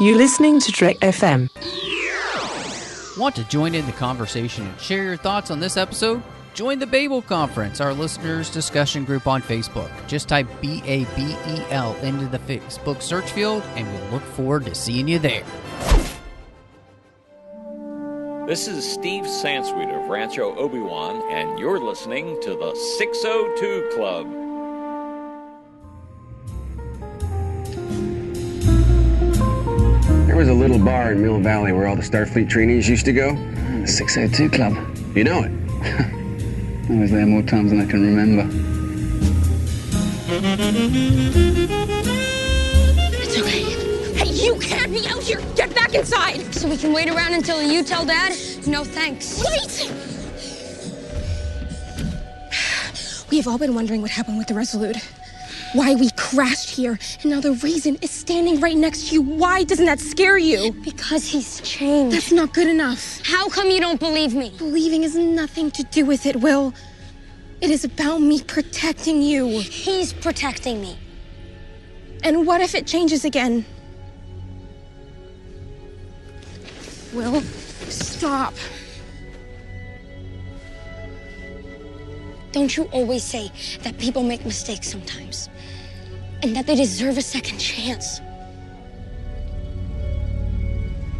You're listening to Trek FM. Want to join in the conversation and share your thoughts on this episode? Join the Babel Conference, our listeners' discussion group on Facebook. Just type BABEL into the Facebook search field, and we'll look forward to seeing you there. This is Steve Sansweet of Rancho Obi-Wan, and you're listening to the 602 Club. There was a little bar in Mill Valley where all the Starfleet trainees used to go. The 602 Club. You know it. I was there more times than I can remember. It's okay. Hey, you can't be out here! Get back inside! So we can wait around until you tell Dad? No thanks. Wait! We have all been wondering what happened with the Resolute. Why we crashed here, and now the Raisin is standing right next to you. Why doesn't that scare you? Because he's changed. That's not good enough. How come you don't believe me? Believing has nothing to do with it, Will. It is about me protecting you. He's protecting me. And what if it changes again? Will, stop. Don't you always say that people make mistakes sometimes? And that they deserve a second chance?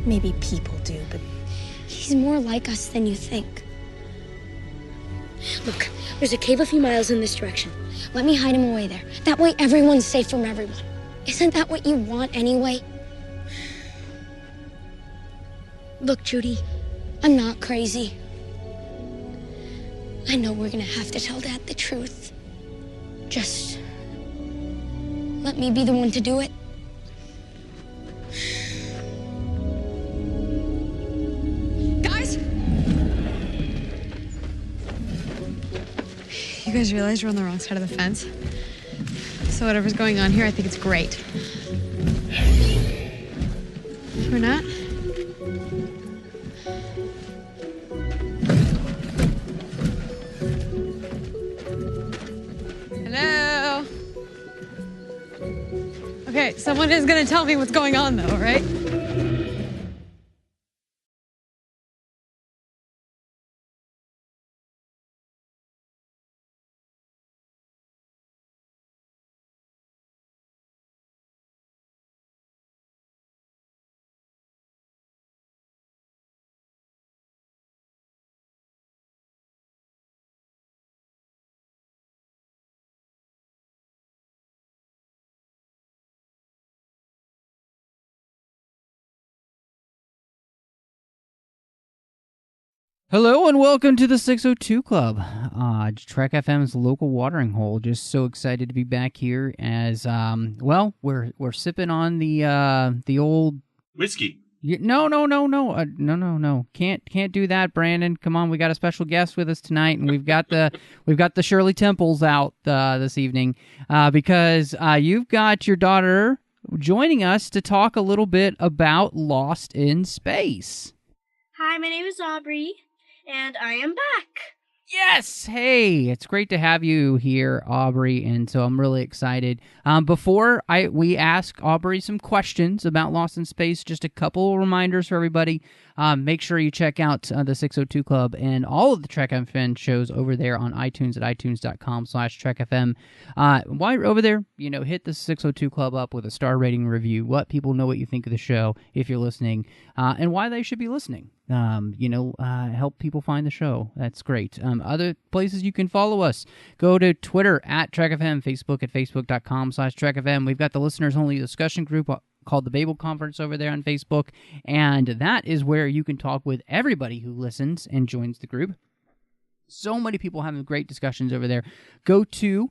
Maybe people do, but... He's more like us than you think. Look, there's a cave a few miles in this direction. Let me hide him away there. That way everyone's safe from everyone. Isn't that what you want anyway? Look, Judy, I'm not crazy. I know we're gonna have to tell Dad the truth. Just let me be the one to do it. Guys! You guys realize you're on the wrong side of the fence? So whatever's going on here, I think it's great. We're not? Hello? Okay, someone is gonna tell me what's going on though, right? Hello and welcome to the 602 Club, Trek FM's local watering hole. Just so excited to be back here as, we're sipping on the old... Whiskey. No. Can't do that, Brandon. Come on, we got a special guest with us tonight, and we've got the Shirley Temples out this evening because you've got your daughter joining us to talk a little bit about Lost in Space. Hi, my name is Aubrey. And I am back. Yes! Hey, it's great to have you here, Aubrey, and so I'm really excited. Before we ask Aubrey some questions about Lost in Space, just a couple reminders for everybody. Make sure you check out the 602 Club and all of the Trek FM shows over there on iTunes at itunes.com/TrekFM. While you're over there, hit the 602 Club up with a star rating review. Let people know what you think of the show if you're listening, and why they should be listening. Help people find the show. That's great. Other places you can follow us. Go to Twitter at TrekFM, Facebook at Facebook.com/TrekFM. We've got the listeners only discussion group called the Babel Conference over there on Facebook, and that is where you can talk with everybody who listens and joins the group. So many people having great discussions over there. Go to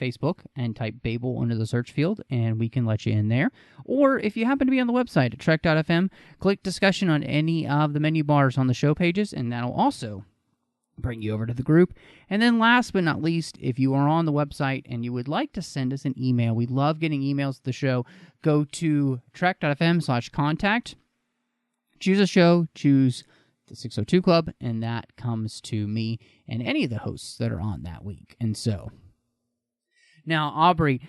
Facebook and type Babel under the search field, and we can let you in there. Or if you happen to be on the website at Trek.fm, click discussion on any of the menu bars on the show pages, and that'll also bring you over to the group. And then last but not least, if you are on the website and you would like to send us an email, we love getting emails to the show, go to trek.fm/contact, choose a show, choose the 602 Club, and that comes to me and any of the hosts that are on that week. And so, now, Aubrey,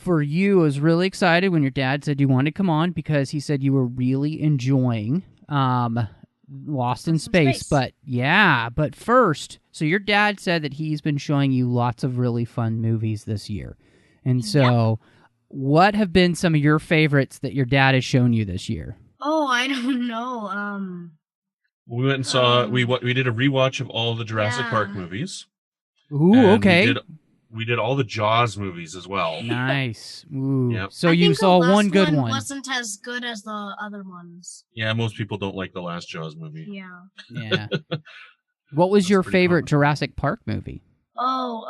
for you, I was really excited when your dad said you wanted to come on because he said you were really enjoying Lost in Space. But first, so your dad said that he's been showing you lots of really fun movies this year. And so what have been some of your favorites that your dad has shown you this year? Oh, I don't know. We went and saw, we did a rewatch of all the Jurassic Park movies. Ooh, and okay. We did all the Jaws movies as well. Nice. Ooh. Yep. So you saw one good one. Wasn't as good as the other ones. Yeah, most people don't like the last Jaws movie. Yeah. What was your favorite Jurassic Park movie? Oh,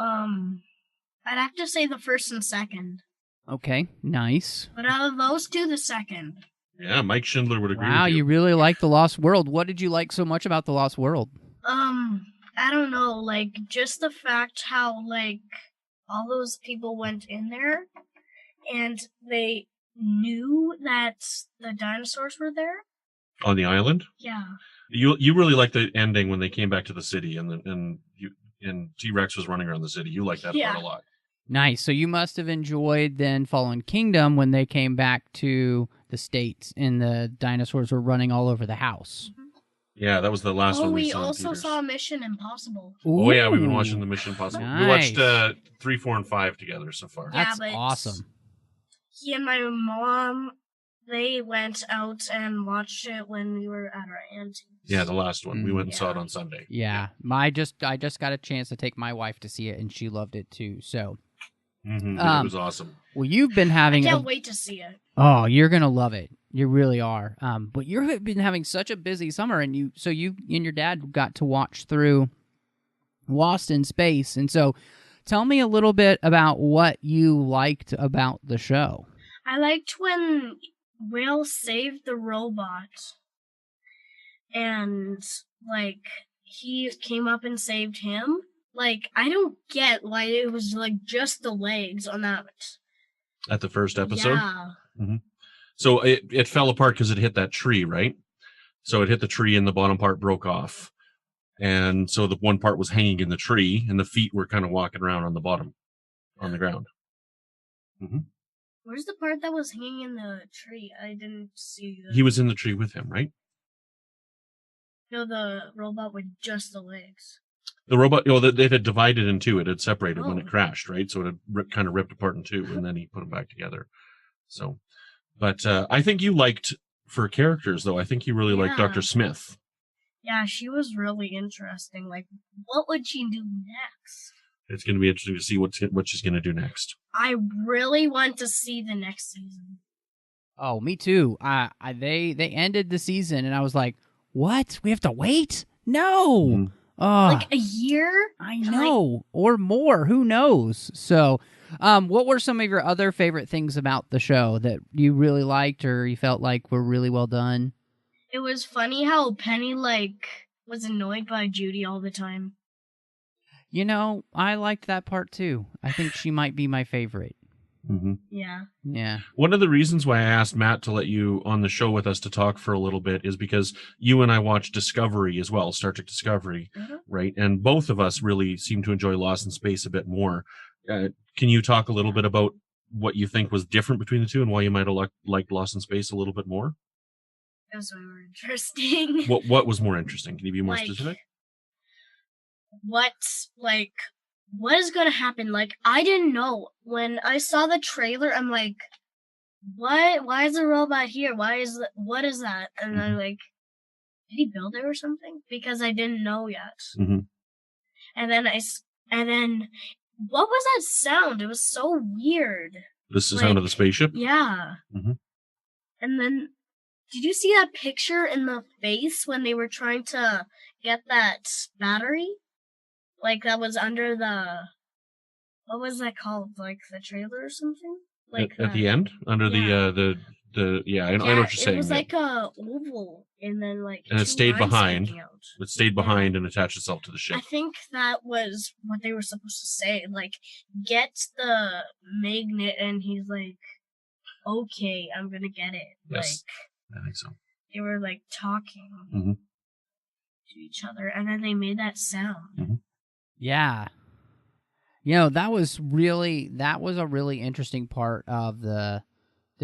I'd have to say the first and second. Okay, nice. But out of those two, the second. Yeah, Mike Schindler would agree Wow, with you. you really like The Lost World. What did you like so much about The Lost World? I don't know, like, just the fact how, like, all those people went in there and they knew that the dinosaurs were there. On the island? Yeah. You really liked the ending when they came back to the city and T-Rex was running around the city. You liked that part a lot. Nice. So you must have enjoyed then Fallen Kingdom when they came back to the States and the dinosaurs were running all over the house. Mm-hmm. Yeah, that was the last one we saw. We also saw Mission Impossible. Ooh. Oh yeah, we've been watching the Mission Impossible. Nice. We watched 3, 4, and 5 together so far. That's awesome. He and my mom, they went out and watched it when we were at our auntie's. Yeah, the last one. We went and saw it on Sunday. Yeah. I just got a chance to take my wife to see it, and she loved it too. So it was awesome. Well, you've been having. I can't wait to see it. Oh, you're gonna love it. You really are. But you've been having such a busy summer, and you and your dad got to watch through Lost in Space, and so tell me a little bit about what you liked about the show. I liked when Will saved the robot, and like he came up and saved him. Like, I don't get why it was like just the legs on that. At the first episode? Yeah. Mm-hmm. So it fell apart because it hit that tree, right? So it hit the tree and the bottom part broke off. And so the one part was hanging in the tree and the feet were kind of walking around on the bottom, on the ground. Mm-hmm. Where's the part that was hanging in the tree? I didn't see that. He was in the tree with him, right? No, the robot with just the legs. The robot, it had divided in two. It had separated when it crashed, right? So it had kind of ripped apart in two, and then he put them back together. So, but I think you liked, for characters, though, I think you really liked Dr. Smith. Yeah, she was really interesting. Like, what would she do next? It's going to be interesting to see what she's going to do next. I really want to see the next season. Oh, me too. They ended the season, and I was like, what? We have to wait? No! Mm-hmm. Like a year? I know. Or more. Who knows? So, what were some of your other favorite things about the show that you really liked or you felt like were really well done? It was funny how Penny, was annoyed by Judy all the time. You know, I liked that part too. I think she might be my favorite. Mm-hmm. Yeah. One of the reasons why I asked Matt to let you on the show with us to talk for a little bit is because you and I watched Discovery as well, Star Trek Discovery, right? And both of us really seem to enjoy Lost in Space a bit more. Can you talk a little bit about what you think was different between the two and why you might have liked Lost in Space a little bit more? That was more interesting. What was more interesting? Can you be more specific? What is going to happen? Like, I didn't know. When I saw the trailer, I'm like, what? Why is the robot here? What is that? And I'm like, did he build it or something? Because I didn't know yet. Mm-hmm. And then, what was that sound? It was so weird. This is the sound of the spaceship? Yeah. Mm-hmm. And then, did you see that picture in the face when they were trying to get that battery? Like, that was under what was that called? Like, the trailer or something? Like at the end? Under I know what you're saying. It was like a oval, and then, and it stayed behind. It stayed behind and attached itself to the ship. I think that was what they were supposed to say. Like, get the magnet, and he's like, okay, I'm gonna get it. Yes, I think so. They were, talking to each other, and then they made that sound. Mm-hmm. Yeah. That was a really interesting part of the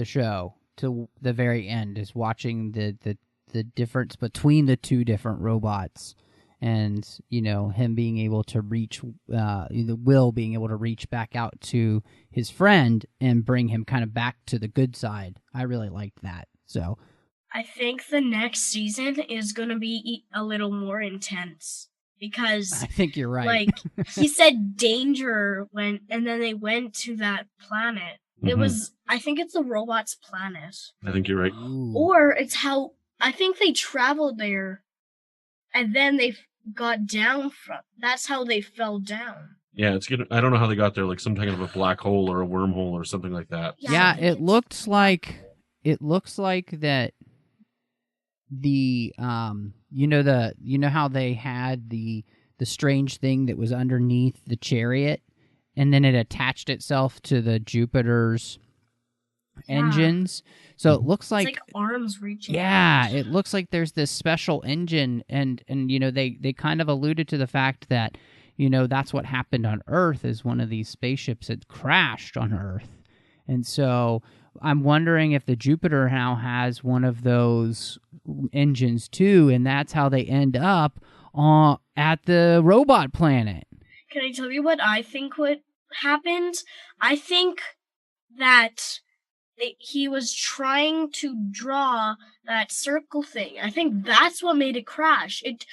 show to the very end, is watching the difference between the two different robots, and him being able to reach Will being able to reach back out to his friend and bring him kind of back to the good side. I really liked that. So I think the next season is going to be a little more intense, because I think you're right. Like, he said danger and then they went to that planet. Mhm. I think it's the robot's planet. I think you're right. Ooh. Or it's how, I think they traveled there and then they got down from, that's how they fell down. Yeah, it's good. I don't know how they got there, like some kind of a black hole or a wormhole or something like that. Yeah, it looks like that the how they had the strange thing that was underneath the chariot, and then it attached itself to the Jupiter's engines. So it looks it's like arms reaching yeah, out. it looks like there's this special engine, and they kind of alluded to the fact that that's what happened on Earth, is one of these spaceships had crashed on Earth. And so I'm wondering if the Jupiter now has one of those engines too, and that's how they end up at the robot planet. Can I tell you what I think what happened? I think that he was trying to draw that circle thing. I think that's what made it crash. It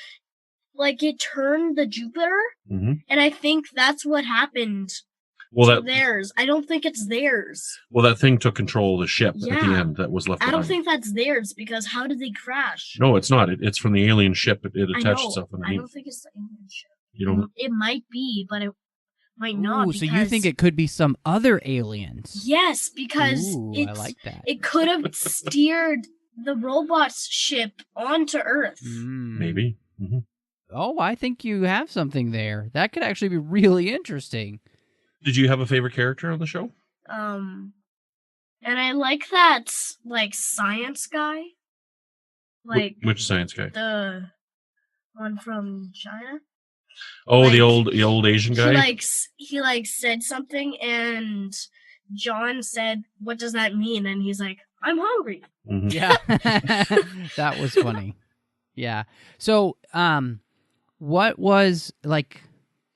turned the Jupiter, and I think that's what happened. Well, theirs. I don't think it's theirs. Well, that thing took control of the ship at the end that was left behind. I don't think that's theirs, because how did they crash? No, it's not. It's from the alien ship. It attached itself underneath. I don't think it's the alien ship. You don't. It might be, but it might not. Ooh, so you think it could be some other aliens? Yes, because I like that. It could have steered the robot's ship onto Earth. Maybe. Mm-hmm. Oh, I think you have something there. That could actually be really interesting. Did you have a favorite character on the show? And I like that, science guy. Which science guy? The one from China. Oh, the old Asian guy? He said something, and John said, "What does that mean?" And he's like, "I'm hungry." Mm-hmm. Yeah. That was funny. Yeah. So, what was,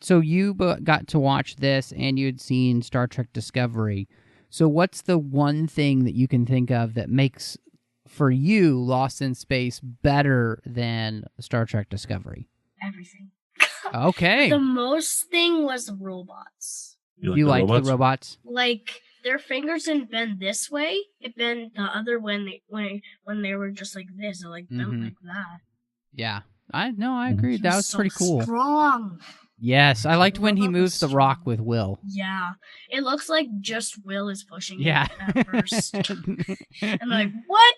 so you got to watch this, and you'd seen Star Trek Discovery. So what's the one thing that you can think of that makes, for you, Lost in Space better than Star Trek Discovery? Everything. Okay. The most thing was the robots. You like the robots? Their fingers didn't bend this way; it bent the other when they were just like this, or bent like that. Yeah, I agree. That was pretty cool. Strong. Yes, I liked when he moves the rock with Will. Yeah, it looks like just Will is pushing it at first. And what?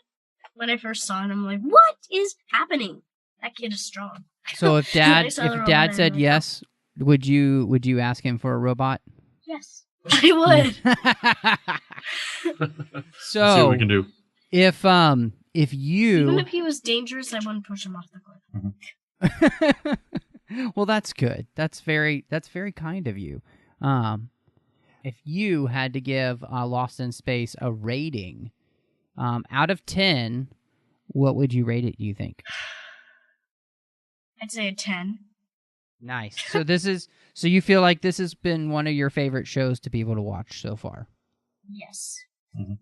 When I first saw it, I'm like, what is happening? That kid is strong. So if Dad said yes, would you ask him for a robot? Yes, I So would. let's see what we can do. If you, even if he was dangerous, I wouldn't push him off the cliff. Well, that's good. That's very kind of you. If you had to give Lost in Space a rating, out of 10, what would you rate it, do you think? I'd say a 10. Nice. So you feel like this has been one of your favorite shows to be able to watch so far? Yes. Mm-hmm.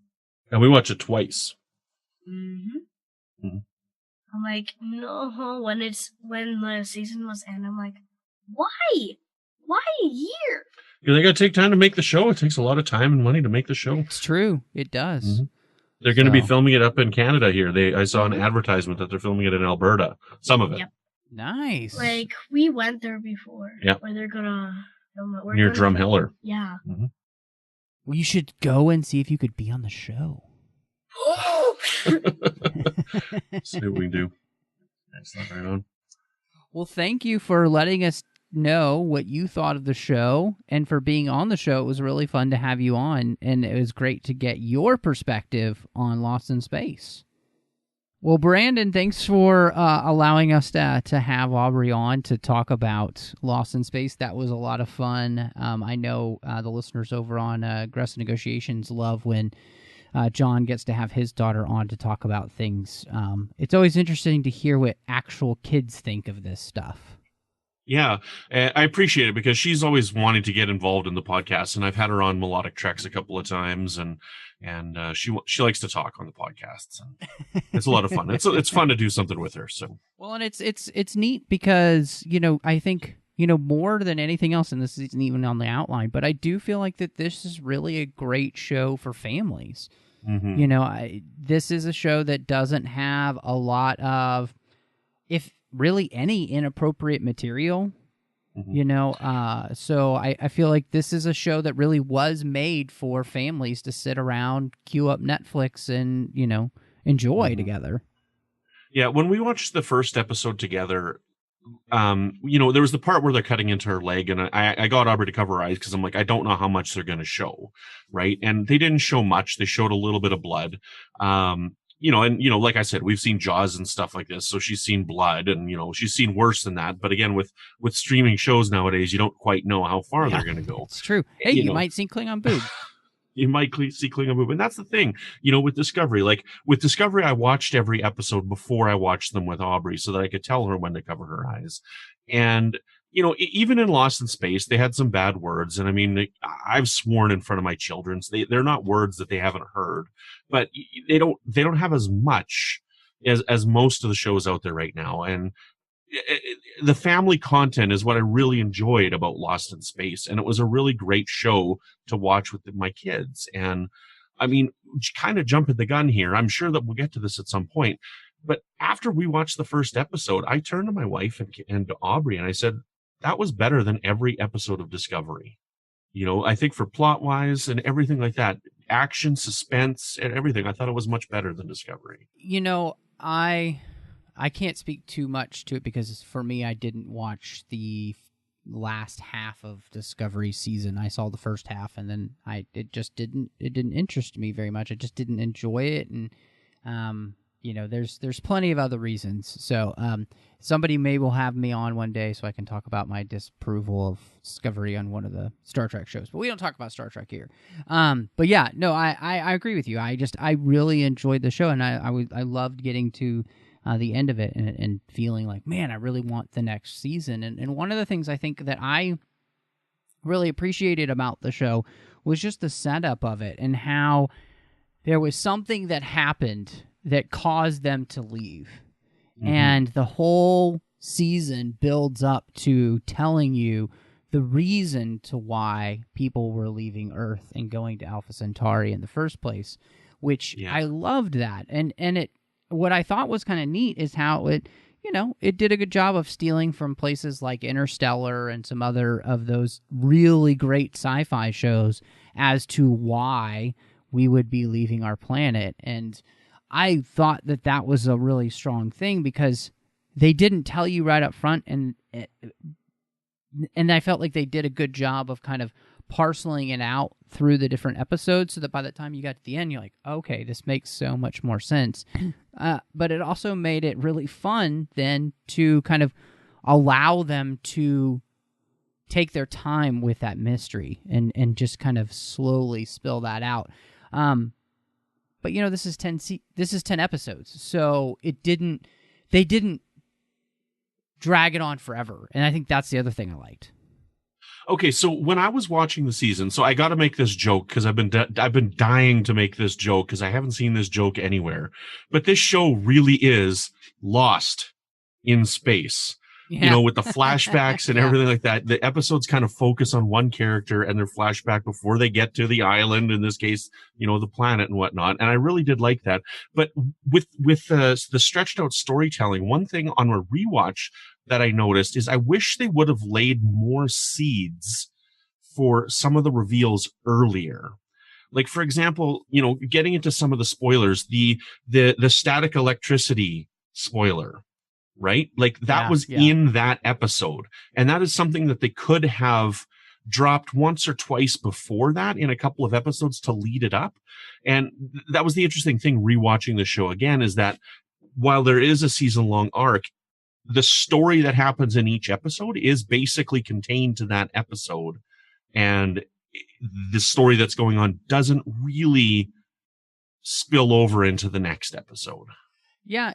And we watched it twice. Mm-hmm. I'm like, no, when the season was end, I'm like, why? Why a year? They got to take time to make the show. It takes a lot of time and money to make the show. It's true. It does. Mm-hmm. They're going to be filming it up in Canada here. I saw an advertisement that they're filming it in Alberta. Some of it. Yep. Nice. We went there before. Yeah. Where they're going to film it. Near Drumheller. Yeah. Mm-hmm. Well, you should go and see if you could be on the show. See what we can do. Excellent. Right on. Well, thank you for letting us know what you thought of the show and for being on the show. It was really fun to have you on, and it was great to get your perspective on Lost in Space. Well, Brandon, thanks for allowing us to have Aubrey on to talk about Lost in Space. That was a lot of fun. I know the listeners over on Aggressive Negotiations love when John gets to have his daughter on to talk about things. It's always interesting to hear what actual kids think of this stuff. Yeah, I appreciate it because she's always wanting to get involved in the podcast, and I've had her on Melodic Treks a couple of times, and she likes to talk on the podcasts. And it's a lot of fun. It's fun to do something with her. So well, and it's neat because I think more than anything else, and this isn't even on the outline, but I do feel like that this is really a great show for families. Mm-hmm. This is a show that doesn't have a lot of, if really any, inappropriate material. Mm-hmm. So I feel like this is a show that really was made for families to sit around, queue up Netflix, and enjoy together. Yeah, when we watched the first episode together, there was the part where they're cutting into her leg, and I got Aubrey to cover her eyes because I'm like, I don't know how much they're going to show, right? And they didn't show much. They showed a little bit of blood. Like I said, we've seen Jaws and stuff like this, so she's seen blood, and she's seen worse than that. But again, with streaming shows nowadays, you don't quite know how far they're going to go. It's true. Hey, you might see Klingon boob. You might see Klingon boob, and that's the thing. With Discovery, I watched every episode before I watched them with Aubrey, so that I could tell her when to cover her eyes. And even in Lost in Space, they had some bad words. And I mean, I've sworn in front of my children. They're not words that they haven't heard, but they don't have as much as most of the shows out there right now. And the family content is what I really enjoyed about Lost in Space. And it was a really great show to watch with my kids. And I mean, kind of jumping the gun here, I'm sure that we'll get to this at some point. But after we watched the first episode, I turned to my wife and to Aubrey, and I said, that was better than every episode of Discovery. I think for plot wise and everything like that, action, suspense, and everything, I thought it was much better than Discovery. I can't speak too much to it because for me, I didn't watch the last half of Discovery season. I saw the first half, and then it didn't interest me very much. I just didn't enjoy it, and there's plenty of other reasons. So somebody will have me on one day so I can talk about my disapproval of Discovery on one of the Star Trek shows. But we don't talk about Star Trek here. But yeah, no, I agree with you. I really enjoyed the show, and I loved getting to the end of it and feeling like, man, I really want the next season. And one of the things I think that I really appreciated about the show was just the setup of it and how there was something that happened that caused them to leave. Mm-hmm. And the whole season builds up to telling you the reason to why people were leaving Earth and going to Alpha Centauri in the first place, which I loved that. And what I thought was kind of neat is how it did a good job of stealing from places like Interstellar and some other of those really great sci-fi shows as to why we would be leaving our planet. And I thought that was a really strong thing because they didn't tell you right up front, and I felt like they did a good job of kind of parceling it out through the different episodes so that by the time you got to the end, you're like, okay, this makes so much more sense. But it also made it really fun then to kind of allow them to take their time with that mystery and just kind of slowly spill that out. But this is 10 episodes, so they didn't drag it on forever, and I think that's the other thing I liked. Okay, so when I was watching the season, so I got to make this joke because I've been dying to make this joke because I haven't seen this joke anywhere. But this show really is Lost in space. Yeah. With the flashbacks and everything like that. The episodes kind of focus on one character and their flashback before they get to the island, in this case, the planet and whatnot. And I really did like that. But with the stretched out storytelling, one thing on a rewatch that I noticed is I wish they would have laid more seeds for some of the reveals earlier. Like, for example, getting into some of the spoilers, the static electricity spoiler. Right? Like that was in that episode. And that is something that they could have dropped once or twice before that in a couple of episodes to lead it up. And that was the interesting thing rewatching the show again, is that while there is a season-long arc, the story that happens in each episode is basically contained to that episode. And the story that's going on doesn't really spill over into the next episode. Yeah,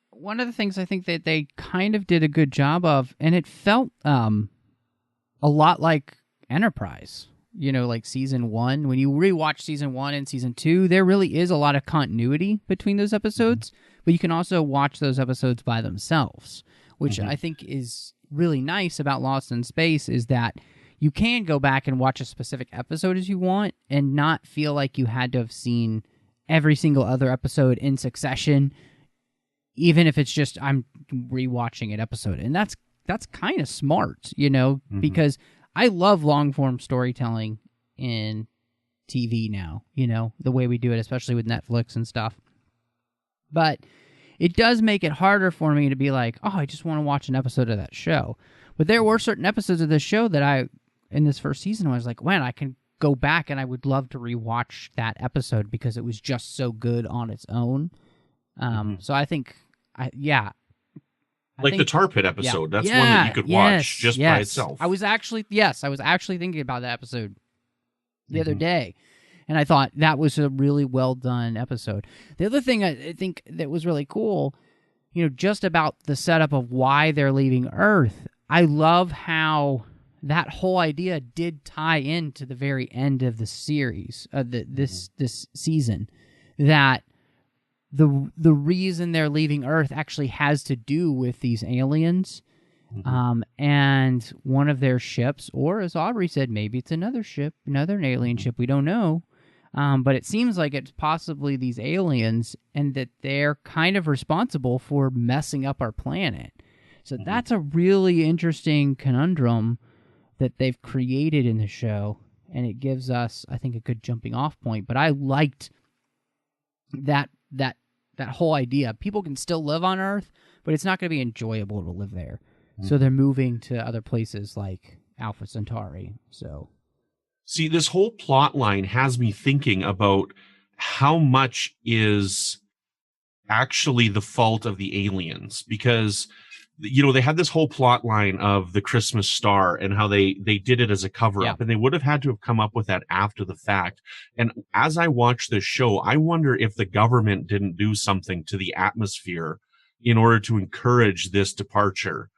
one of the things I think that they kind of did a good job of, and it felt a lot like Enterprise, like season 1. When you rewatch season 1 and season 2, there really is a lot of continuity between those episodes, but you can also watch those episodes by themselves, which I think is really nice about Lost in Space, is that you can go back and watch a specific episode as you want and not feel like you had to have seen every single other episode in succession, even if it's just I'm rewatching an episode. And that's kind of smart, because I love long-form storytelling in TV now, the way we do it, especially with Netflix and stuff. But it does make it harder for me to be like, oh, I just want to watch an episode of that show. But there were certain episodes of this show that in this first season, I was like, man, I can go back and I would love to rewatch that episode because it was just so good on its own. So I think, the Tar Pit episode. That's one that you could watch just by itself. I was actually thinking about that episode the other day, and I thought that was a really well done episode. The other thing I think that was really cool, just about the setup of why they're leaving Earth. I love how that whole idea did tie into the very end of the series, this season, that the reason they're leaving Earth actually has to do with these aliens, and one of their ships, or as Aubrey said, maybe it's another alien ship, we don't know, but it seems like it's possibly these aliens, and that they're kind of responsible for messing up our planet. So that's a really interesting conundrum that they've created in the show, and it gives us, I think, a good jumping off point. But I liked that whole idea. People can still live on Earth, but it's not going to be enjoyable to live there. So they're moving to other places like Alpha Centauri. So, see, this whole plot line has me thinking about how much is actually the fault of the aliens, because they had this whole plot line of the Christmas star and how they did it as a cover up, and they would have had to have come up with that after the fact. And as I watch this show, I wonder if the government didn't do something to the atmosphere in order to encourage this departure.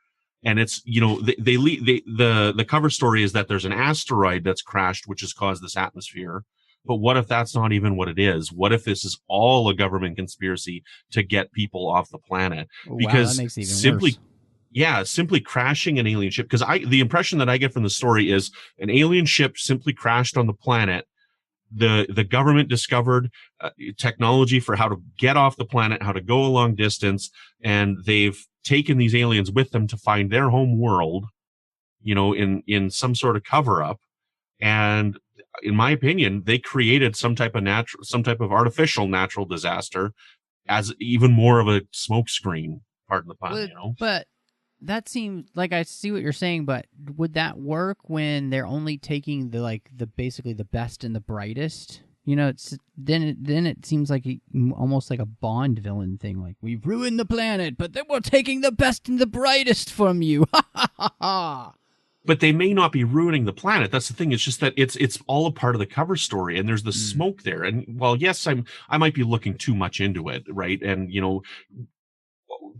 And it's, the cover story is that there's an asteroid that's crashed, which has caused this atmosphere. But what if that's not even what it is? What if this is all a government conspiracy to get people off the planet? Because that makes it even worse. Simply crashing an alien ship. Because the impression that I get from the story is an alien ship simply crashed on the planet. The government discovered technology for how to get off the planet, how to go a long distance, and they've taken these aliens with them to find their home world, in some sort of cover up. And in my opinion, they created some type of artificial natural disaster as even more of a smokescreen. Pardon the pun. But that seems like, I see what you're saying, but would that work when they're only taking the basically the best and the brightest? Then it seems like almost like a Bond villain thing. Like, we've ruined the planet, but then we're taking the best and the brightest from you. Ha ha ha ha. But they may not be ruining the planet. That's the thing. It's just that it's all a part of the cover story, and there's the smoke there. And while yes, I might be looking too much into it, right? And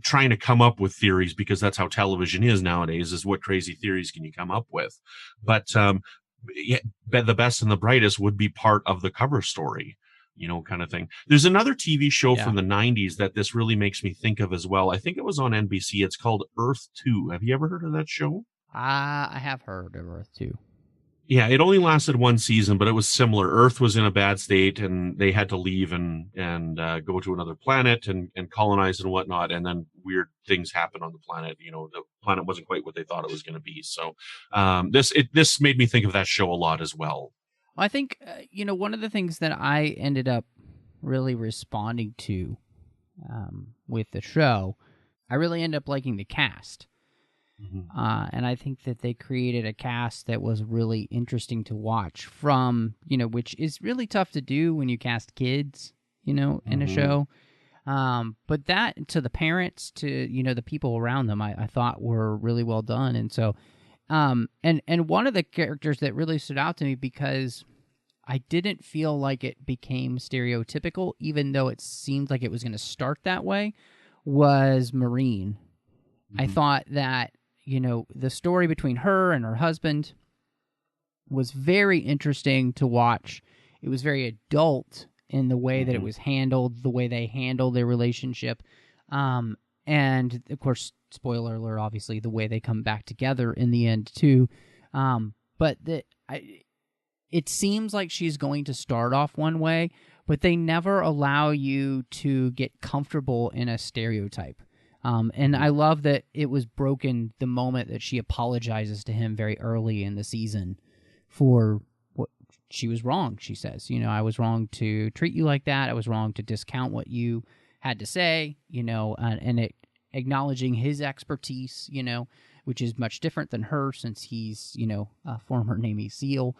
trying to come up with theories, because that's how television is nowadays. Is what crazy theories can you come up with? But the best and the brightest would be part of the cover story, kind of thing. There's another TV show from the 90s that this really makes me think of as well. I think it was on NBC. It's called Earth 2. Have you ever heard of that show? I have heard of Earth 2. Yeah, it only lasted one season, but it was similar. Earth was in a bad state, and they had to leave and go to another planet and colonize and whatnot. And then weird things happened on the planet. The planet wasn't quite what they thought it was going to be. So this made me think of that show a lot as well. I think one of the things that I ended up really responding to with the show, I really ended up liking the cast. And I think that they created a cast that was really interesting to watch from, which is really tough to do when you cast kids, in a show. But that, to the parents, to, you know, the people around them, I thought were really well done. And so, and one of the characters that really stood out to me, because I didn't feel like it became stereotypical, even though it seemed like it was going to start that way, was Maureen. I thought that, you know, the story between her and her husband was very interesting to watch. It was very adult in the way that it was handled, the way they handled their relationship. And, of course, spoiler alert, obviously, the way they come back together in the end, too. But it seems like she's going to start off one way, but they never allow you to get comfortable in a stereotype. And I love that it was broken the moment that she apologizes to him very early in the season for what she was wrong, she says. You know, I was wrong to treat you like that. I was wrong to discount what you had to say, you know, and it acknowledging his expertise, you know, which is much different than her since he's, you know, a former Navy SEAL.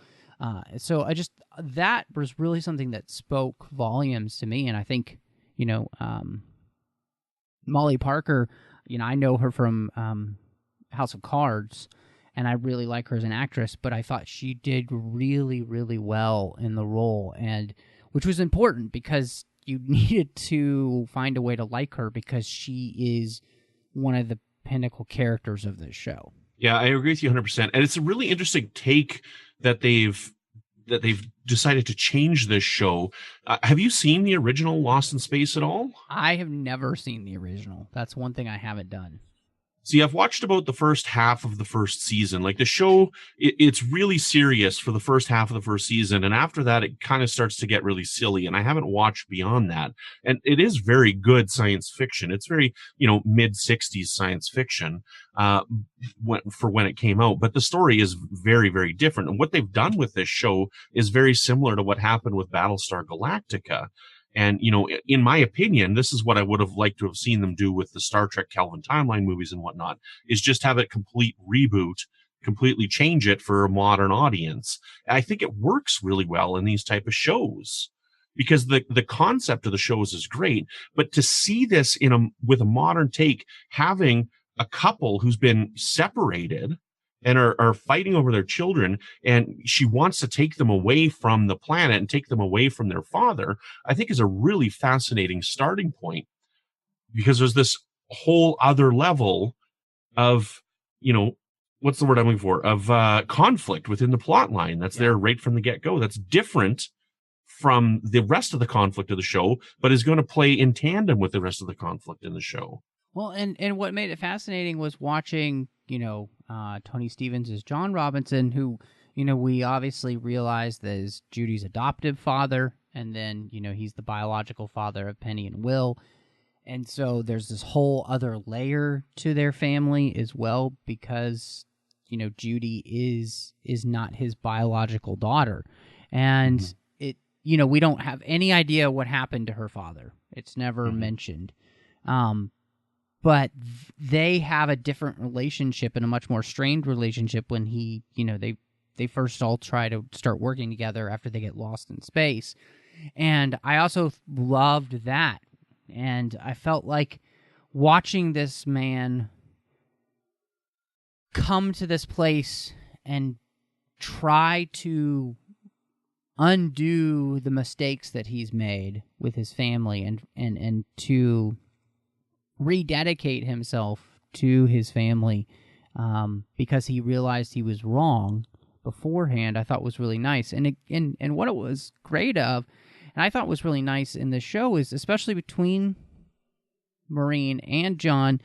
So that was really something that spoke volumes to me. And I think, you know, Molly Parker, you know, I know her from House of Cards, and I really like her as an actress, but I thought she did really, really well in the role, and which was important because you needed to find a way to like her because she is one of the pinnacle characters of this show. Yeah, I agree with you 100%. And it's a really interesting take that they've decided to change this show. Have you seen the original Lost in Space at all? I have never seen the original. That's one thing I haven't done. See, I've watched about the first half of the first season. Like the show, it's really serious for the first half of the first season. And after that, it kind of starts to get really silly. And I haven't watched beyond that. And it is very good science fiction. It's very, you know, mid-60s science fiction for when it came out. But the story is very, very different. And what they've done with this show is very similar to what happened with Battlestar Galactica. And, you know, in my opinion, this is what I would have liked to have seen them do with the Star Trek Kelvin timeline movies and whatnot, is just have a complete reboot, completely change it for a modern audience. And I think it works really well in these type of shows because the concept of the shows is great. But to see this with a modern take, having a couple who's been separated and are fighting over their children, and she wants to take them away from the planet and take them away from their father, I think is a really fascinating starting point, because there's this whole other level of, you know, what's the word I'm looking for, of conflict within the plot line that's there right from the get-go. That's different from the rest of the conflict of the show, but is going to play in tandem with the rest of the conflict in the show. Well, and what made it fascinating was watching, you know, Tony Stevens as John Robinson, who, you know, we obviously realized that is Judy's adoptive father, and then, you know, he's the biological father of Penny and Will. And so there's this whole other layer to their family as well, because, you know, Judy is not his biological daughter. And it, you know, we don't have any idea what happened to her father. It's never mentioned. But they have a different relationship and a much more strained relationship when he, you know, they first all try to start working together after they get lost in space. And I also loved that. And I felt like watching this man come to this place and try to undo the mistakes that he's made with his family and to rededicate himself to his family because he realized he was wrong beforehand, I thought was really nice. And what it was great of, and I thought was really nice in the show, is especially between Maureen and John,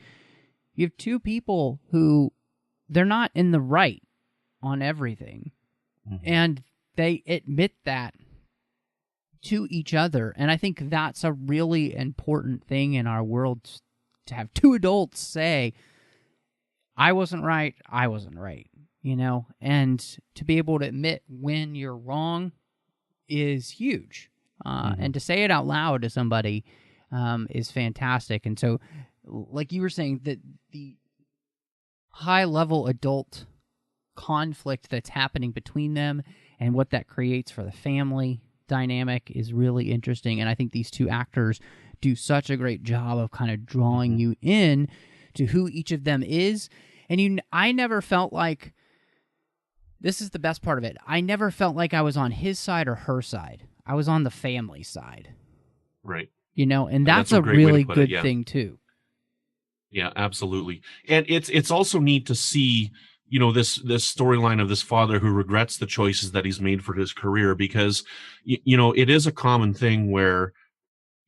you have two people who they're not in the right on everything. And they admit that to each other. And I think that's a really important thing in our world, to have two adults say, I wasn't right, you know, and to be able to admit when you're wrong is huge. And to say it out loud to somebody is fantastic. And so, like you were saying, that the high-level adult conflict that's happening between them and what that creates for the family dynamic is really interesting. And I think these two actors do such a great job of kind of drawing you in to who each of them is. And I never felt like, this is the best part of it, I never felt like I was on his side or her side. I was on the family side. Right. And that's a really good thing too. Yeah, absolutely. And it's also neat to see, this storyline of this father who regrets the choices that he's made for his career, because, it is a common thing where,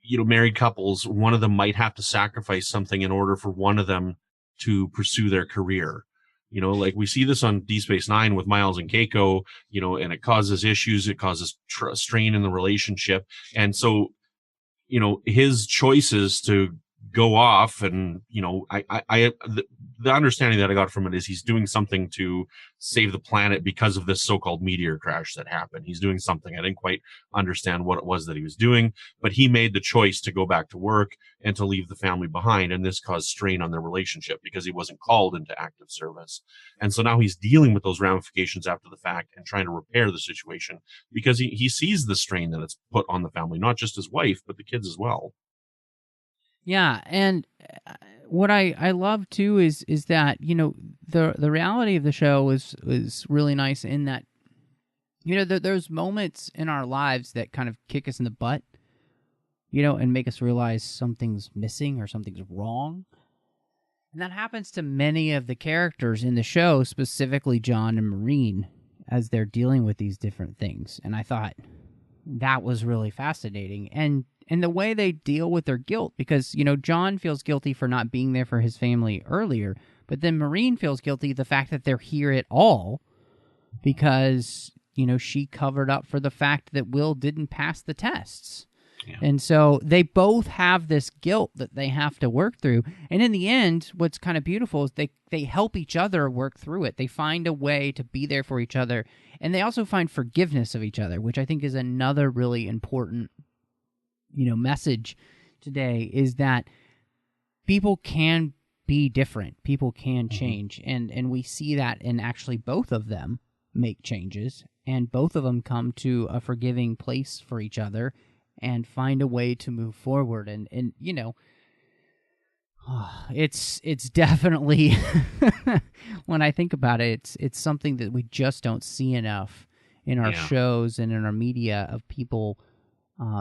married couples, one of them might have to sacrifice something in order for one of them to pursue their career. Like we see this on Deep Space Nine with Miles and Keiko, and it causes issues. It causes strain in the relationship. And so, his choices to go off and, the understanding that I got from it is he's doing something to save the planet because of this so-called meteor crash that happened. He's doing something. I didn't quite understand what it was that he was doing, but he made the choice to go back to work and to leave the family behind. And this caused strain on their relationship because he wasn't called into active service. And so now he's dealing with those ramifications after the fact and trying to repair the situation because he sees the strain that it's put on the family, not just his wife, but the kids as well. Yeah, and what I love too is that the reality of the show is really nice in that there's moments in our lives that kind of kick us in the butt, and make us realize something's missing or something's wrong, and that happens to many of the characters in the show, specifically John and Maureen, as they're dealing with these different things. And I thought that was really fascinating, and the way they deal with their guilt, because, John feels guilty for not being there for his family earlier, but then Maureen feels guilty the fact that they're here at all because, she covered up for the fact that Will didn't pass the tests. Yeah. And so they both have this guilt that they have to work through. And in the end, what's kind of beautiful is they help each other work through it. They find a way to be there for each other. And they also find forgiveness of each other, which I think is another really important message today, is that people can be different. People can change. And we see that in actually both of them make changes, and both of them come to a forgiving place for each other and find a way to move forward. And it's definitely, when I think about it, it's something that we just don't see enough in our shows and in our media, of people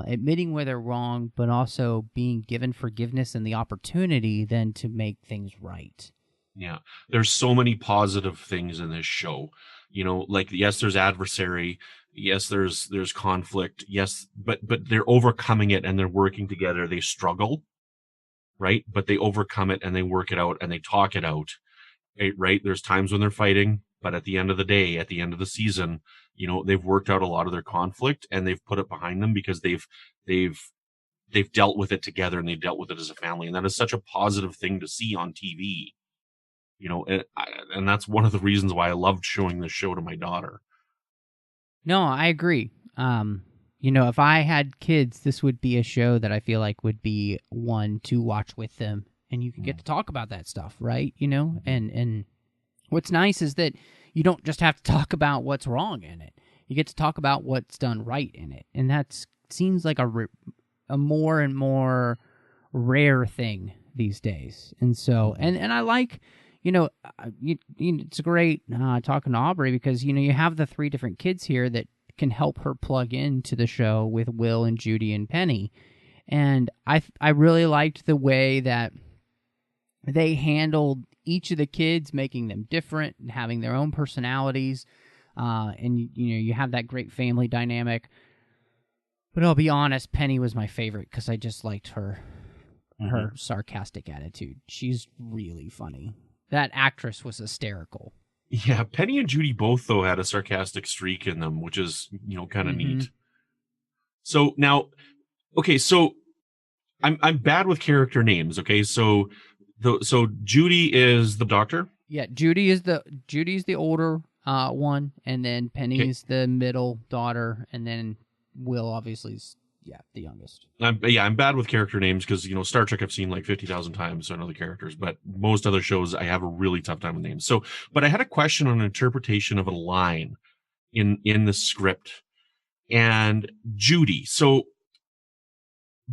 admitting where they're wrong, but also being given forgiveness and the opportunity then to make things right. Yeah. There's so many positive things in this show. Like, yes, there's adversary. Yes, there's conflict. Yes, but they're overcoming it and they're working together. They struggle, right? But they overcome it and they work it out and they talk it out, right? There's times when they're fighting, but at the end of the day, at the end of the season, they've worked out a lot of their conflict and they've put it behind them because they've dealt with it together and they've dealt with it as a family. And that is such a positive thing to see on TV, and that's one of the reasons why I loved showing this show to my daughter. No, I agree. If I had kids, this would be a show that I feel like would be one to watch with them, and you can get to talk about that stuff, right? And what's nice is that you don't just have to talk about what's wrong in it. You get to talk about what's done right in it. And that seems like a more and more rare thing these days. And so, and I like, it's great talking to Aubrey because, you have the three different kids here that can help her plug into the show with Will and Judy and Penny. And I really liked the way that they handled each of the kids, making them different and having their own personalities. And, you have that great family dynamic. But I'll be honest, Penny was my favorite because I just liked her sarcastic attitude. She's really funny. That actress was hysterical. Yeah, Penny and Judy both, though, had a sarcastic streak in them, which is, kind of neat. So now, okay, so I'm bad with character names, okay? So Judy is the doctor? Yeah, Judy's the older one, and then Penny's the middle daughter, and then Will obviously is the youngest. I'm bad with character names because, Star Trek I've seen like 50,000 times, so I know the characters, but most other shows I have a really tough time with names. So, but I had a question on an interpretation of a line in the script. And Judy, so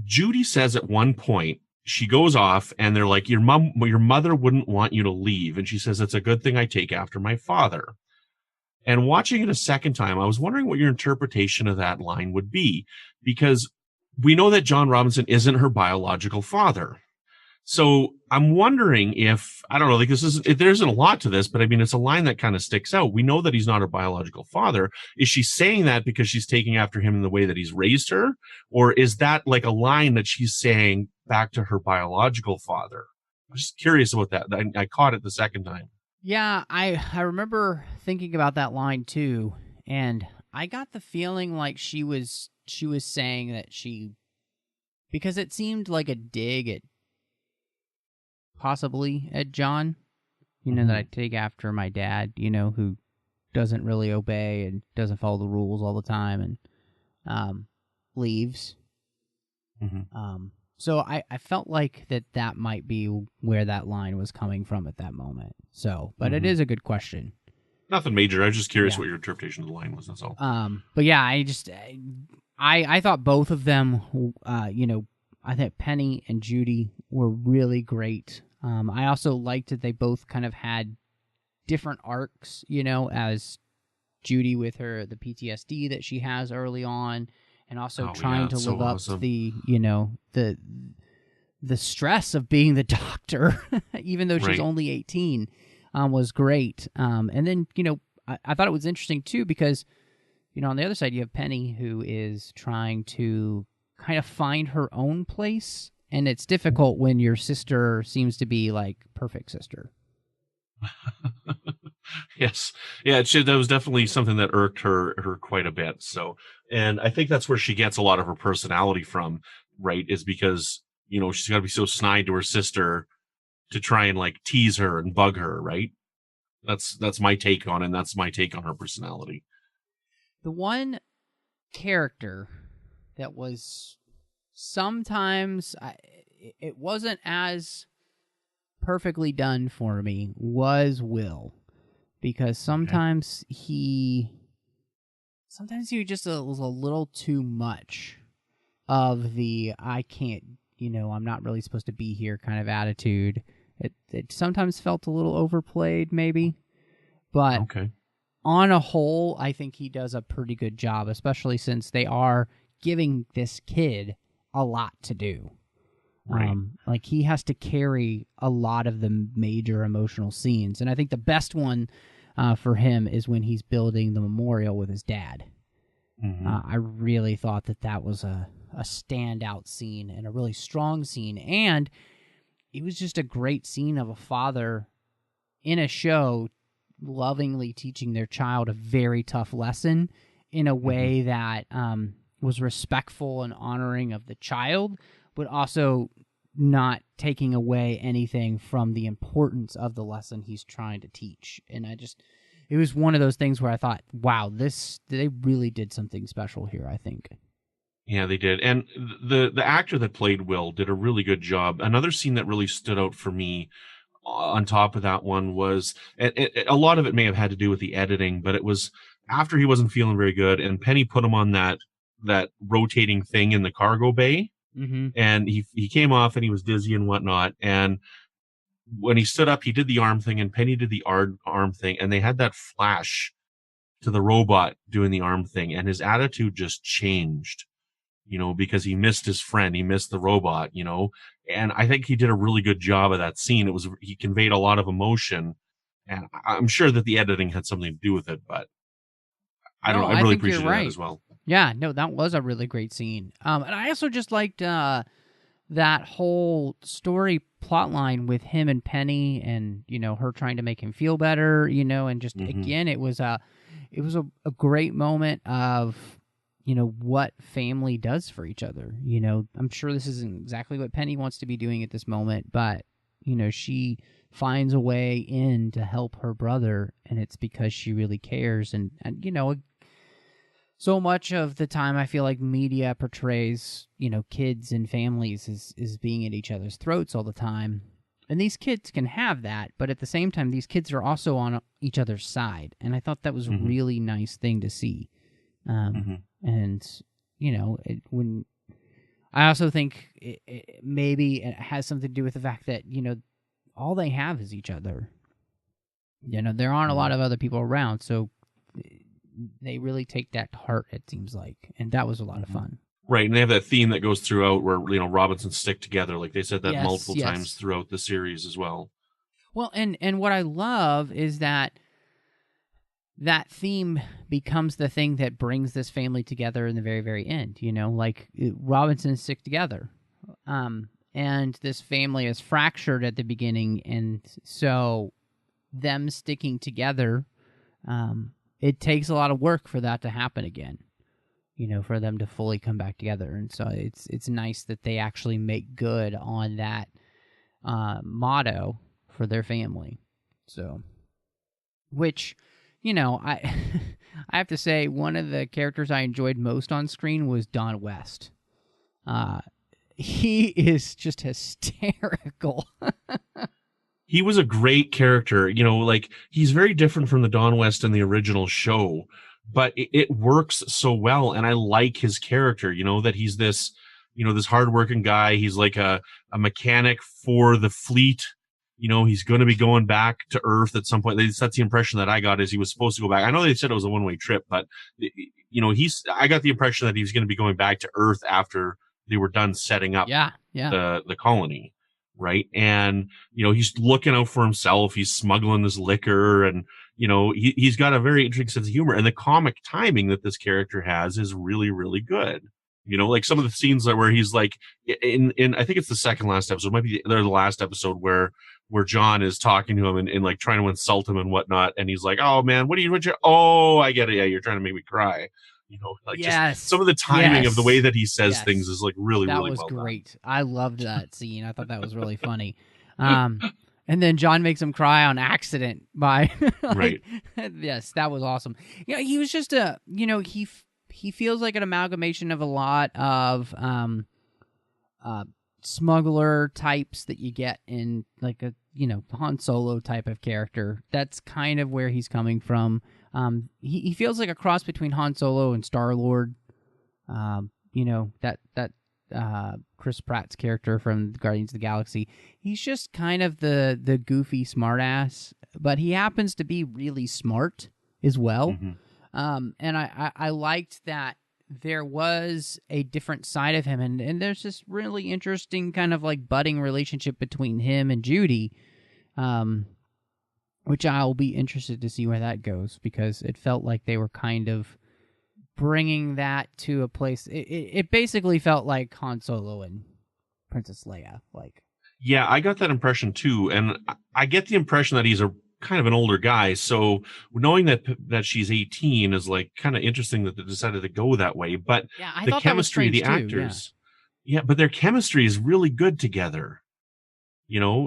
Judy says at one point, she goes off and they're like, your mother wouldn't want you to leave. And she says, it's a good thing I take after my father. And watching it a second time, I was wondering what your interpretation of that line would be, because we know that John Robinson isn't her biological father. So I'm wondering if, I don't know, like there isn't a lot to this, but I mean, it's a line that kind of sticks out. We know that he's not her biological father. Is she saying that because she's taking after him in the way that he's raised her? Or is that like a line that she's saying back to her biological father? I'm just curious about that. I caught it the second time. Yeah, I remember thinking about that line too, and I got the feeling like she was saying that because it seemed like a dig at possibly at John, that I take after my dad, who doesn't really obey and doesn't follow the rules all the time and leaves. So I felt like that might be where that line was coming from at that moment. So, but it is a good question. Nothing major. I was just curious what your interpretation of the line was. That's all. But yeah, I thought both of them, I think Penny and Judy were really great. I also liked that they both kind of had different arcs, as Judy with the PTSD that she has early on, and also trying to live up to the stress of being the doctor, even though she's only 18, was great. And then, I thought it was interesting too, because, on the other side, you have Penny, who is trying to kind of find her own place. And it's difficult when your sister seems to be like perfect sister. Yes. Yeah, that was definitely something that irked her quite a bit. So, and I think that's where she gets a lot of her personality from, right? Is because, she's got to be so snide to her sister to try and like tease her and bug her, right? That's my take on it, and that's my take on her personality. The one character that was sometimes it wasn't as perfectly done for me was Will, because sometimes he just was a little too much of the I can't, I'm not really supposed to be here kind of attitude. It sometimes felt a little overplayed maybe, but on a whole, I think he does a pretty good job, especially since they are giving this kid a lot to do. Like he has to carry a lot of the major emotional scenes, and I think the best one for him is when he's building the memorial with his dad. I really thought that was a standout scene and a really strong scene, and it was just a great scene of a father in a show lovingly teaching their child a very tough lesson in a way that was respectful and honoring of the child, but also not taking away anything from the importance of the lesson he's trying to teach. And it was one of those things where I thought, wow, they really did something special here, I think. Yeah, they did. And the actor that played Will did a really good job. Another scene that really stood out for me on top of that one was, a lot of it may have had to do with the editing, but it was after he wasn't feeling very good, and Penny put him on that rotating thing in the cargo bay, and he came off and he was dizzy and whatnot, and when he stood up, he did the arm thing, and Penny did the arm thing, and they had that flash to the robot doing the arm thing, and his attitude just changed, because he missed his friend, he missed the robot, and I think he did a really good job of that scene. He conveyed a lot of emotion, and I'm sure that the editing had something to do with it, but I don't know. I really appreciate that as well. Yeah, no, that was a really great scene. And I also just liked that whole story plot line with him and Penny, and her trying to make him feel better, and just again, it was a great moment of what family does for each other. I'm sure this isn't exactly what Penny wants to be doing at this moment, but she finds a way in to help her brother, and it's because she really cares. And so much of the time I feel like media portrays, kids and families as being at each other's throats all the time. And these kids can have that, but at the same time, these kids are also on each other's side. And I thought that was a really nice thing to see. And, when I also think maybe it has something to do with the fact that, all they have is each other. There aren't a lot of other people around, so they really take that to heart, it seems like. And that was a lot of fun. Right, and they have that theme that goes throughout where, Robinsons stick together. Like they said that Yes, multiple yes. times throughout the series as well. Well, and what I love is that theme becomes the thing that brings this family together in the very, very end. Robinsons stick together. And this family is fractured at the beginning, and so them sticking together, it takes a lot of work for that to happen again, for them to fully come back together. And so it's nice that they actually make good on that motto for their family. So, which, I I have to say, one of the characters I enjoyed most on screen was Don West. He is just hysterical. He was a great character. He's very different from the Don West in the original show, but it works so well. And I like his character, that he's this, this hardworking guy. He's like a mechanic for the fleet. He's going to be going back to Earth at some point. That's the impression that I got, is he was supposed to go back. I know they said it was a one-way trip, but I got the impression that he was going to be going back to Earth after they were done setting up the colony. Right. And, he's looking out for himself. He's smuggling this liquor, and, he's got a very interesting sense of humor, and the comic timing that this character has is really, really good. Like some of the scenes where he's like in I think it's the second last episode, might be the last episode where John is talking to him and like trying to insult him and whatnot. And he's like, "Oh man, what you, oh, I get it. Yeah. You're trying to make me cry." Just some of the timing of the way that he says things is like really, really well done. That was great. I loved that scene. I thought that was really funny. And then John makes him cry on accident by, right. Yes, that was awesome. He was just he feels like an amalgamation of a lot of smuggler types that you get in like a Han Solo type of character. That's kind of where he's coming from. He feels like a cross between Han Solo and Star-Lord. That Chris Pratt's character from Guardians of the Galaxy. He's just kind of the goofy smartass, but he happens to be really smart as well. Mm-hmm. And I liked that there was a different side of him, and there's this really interesting kind of like budding relationship between him and Judy, which I'll be interested to see where that goes, because it felt like they were kind of bringing that to a place. It basically felt like Han Solo and Princess Leia. Yeah, I got that impression too, and I get the impression that he's a kind of an older guy, so knowing that she's 18 is like kind of interesting that they decided to go that way. But the chemistry of the actors, but their chemistry is really good together.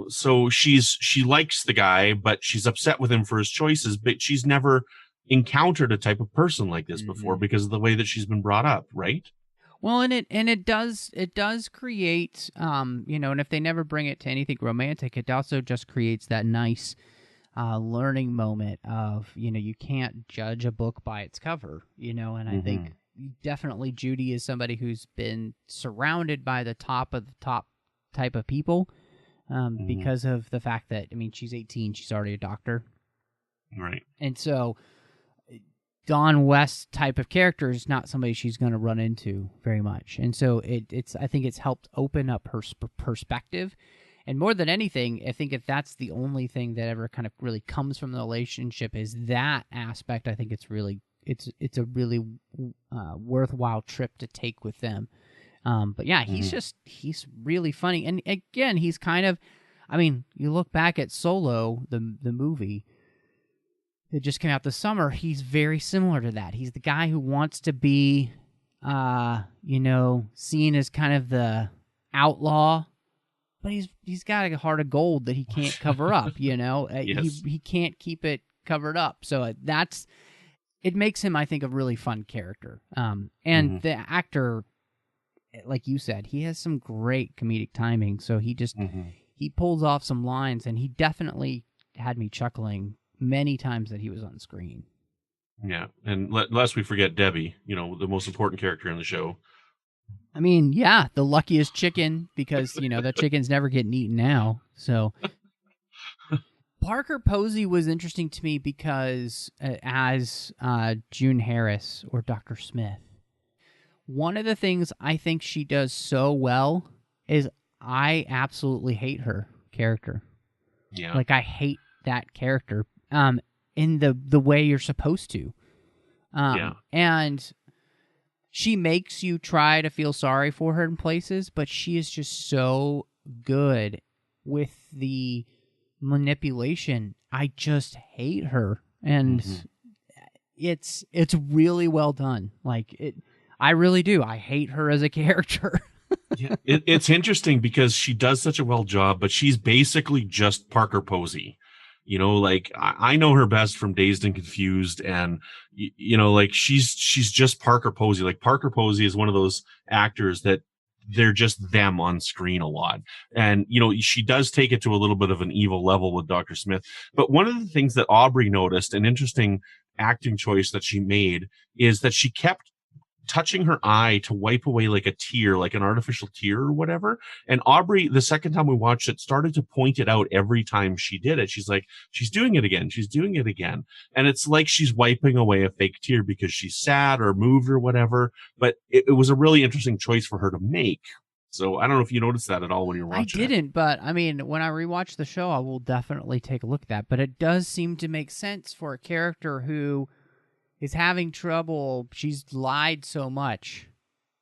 So she likes the guy, but she's upset with him for his choices, but she's never encountered a type of person like this before because of the way that she's been brought up, right? Well, and it does create, and if they never bring it to anything romantic, it also just creates that nice learning moment of, you can't judge a book by its cover, and I think definitely Judy is somebody who's been surrounded by the top of the top type of people, because of the fact that, she's 18, she's already a doctor. Right. And so Don West type of character is not somebody she's going to run into very much. And so I think it's helped open up her perspective. And more than anything, I think if that's the only thing that ever kind of really comes from the relationship is that aspect, I think it's a really worthwhile trip to take with them. But yeah, he's really funny. And again, he's kind of, you look back at Solo, the movie that just came out this summer, he's very similar to that. He's the guy who wants to be, seen as kind of the outlaw, but he's got a heart of gold that he can't cover up, Yes. He can't keep it covered up. So it makes him, I think, a really fun character. And the actor, like you said, he has some great comedic timing. So he just, he pulls off some lines, and he definitely had me chuckling many times that he was on screen. Yeah. And lest we forget Debbie, the most important character in the show. I mean, yeah, the luckiest chicken, because, the chickens never getting eaten now. So Parker Posey was interesting to me because as June Harris or Dr. Smith, one of the things I think she does so well is I absolutely hate her character. Yeah. Like, I hate that character in the way you're supposed to. And she makes you try to feel sorry for her in places, but she is just so good with the manipulation. I just hate her, and it's really well done. Like, I really do. I hate her as a character. Yeah, it's interesting because she does such a well job, but she's basically just Parker Posey. Like I know her best from Dazed and Confused, and like she's just Parker Posey. Like Parker Posey is one of those actors that they're just them on screen a lot. And, she does take it to a little bit of an evil level with Dr. Smith. But one of the things that Aubrey noticed, an interesting acting choice that she made, is that she kept touching her eye to wipe away like a tear, like an artificial tear or whatever. And Aubrey, the second time we watched it, started to point it out every time she did it. She's like, she's doing it again. She's doing it again. And it's like she's wiping away a fake tear because she's sad or moved or whatever. But it was a really interesting choice for her to make. So I don't know if you noticed that at all when you were watching it. I didn't, but I mean, when I rewatch the show, I will definitely take a look at that. But it does seem to make sense for a character who is having trouble. She's lied so much.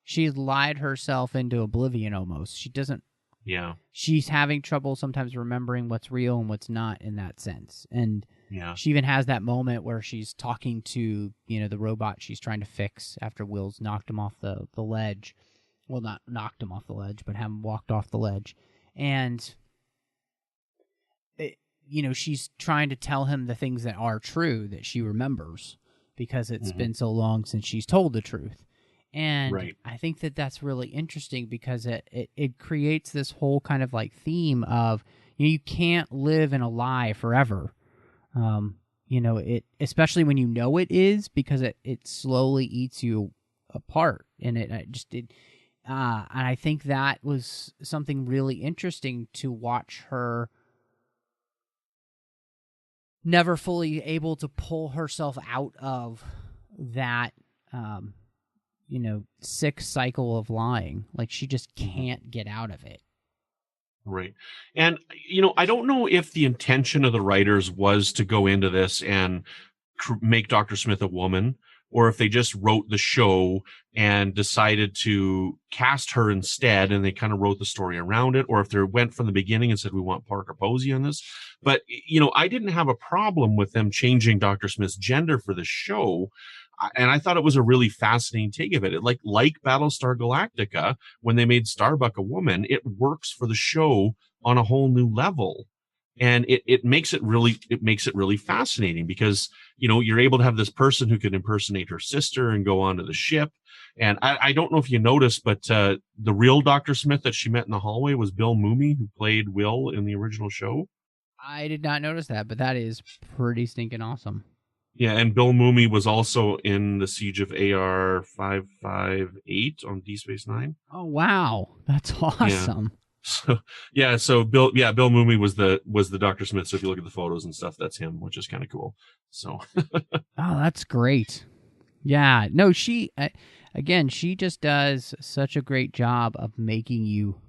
She's lied herself into oblivion almost. She doesn't. Yeah. She's having trouble sometimes remembering what's real and what's not in that sense. And yeah, she even has that moment where she's talking to, the robot she's trying to fix after Will's knocked him off the ledge. Well, not knocked him off the ledge, but have him walked off the ledge. And, she's trying to tell him the things that are true that she remembers, because it's been so long since she's told the truth. And I think that that's really interesting because it creates this whole kind of like theme of, you can't live in a lie forever. Especially when it is, because it slowly eats you apart. And and I think that was something really interesting to watch her never fully able to pull herself out of that, sick cycle of lying. Like, she just can't get out of it. Right. And, I don't know if the intention of the writers was to go into this and make Dr. Smith a woman, or if they just wrote the show and decided to cast her instead, and they kind of wrote the story around it, or if they went from the beginning and said, we want Parker Posey on this. But, I didn't have a problem with them changing Dr. Smith's gender for the show. And I thought it was a really fascinating take of it. Like Battlestar Galactica, when they made Starbuck a woman, it works for the show on a whole new level. And it makes it really fascinating because, you're able to have this person who can impersonate her sister and go onto the ship. And I don't know if you noticed, but the real Dr. Smith that she met in the hallway was Bill Mumy, who played Will in the original show. I did not notice that, but that is pretty stinking awesome. Yeah, and Bill Mumy was also in the Siege of AR-558 on Deep Space Nine. Oh, wow. That's awesome. So Bill Mumy was the Dr. Smith. So if you look at the photos and stuff, that's him, which is kind of cool. So oh, that's great. Yeah, no, she just does such a great job of making you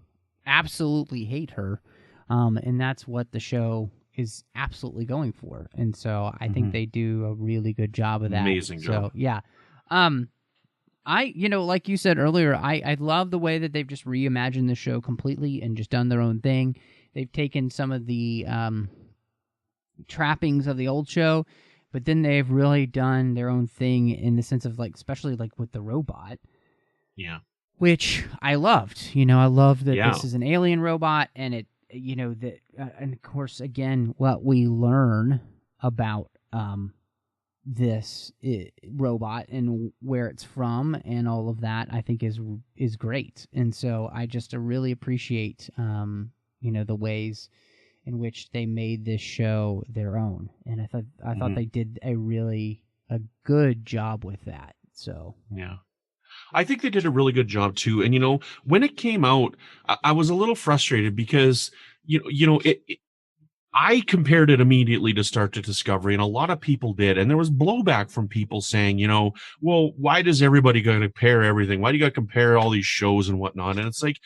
absolutely hate her. And that's what the show is absolutely going for. And so I think they do a really good job of that. Amazing job. So yeah. Like you said earlier, I love the way that they've just reimagined the show completely and just done their own thing. They've taken some of the trappings of the old show, but then they've really done their own thing in the sense of, like, especially like with the robot. Yeah. Which I loved. I love that this is an alien robot, and it, and of course, again, what we learn about this robot and where it's from and all of that, I think is great. And so I just really appreciate the ways in which they made this show their own, and I thought they did a good job with that. So yeah. I think they did a really good job too. And when it came out, I was a little frustrated because I compared it immediately to Star Trek Discovery, and a lot of people did. And there was blowback from people saying, well, why does everybody got to compare everything? Why do you got to compare all these shows and whatnot? And it's like,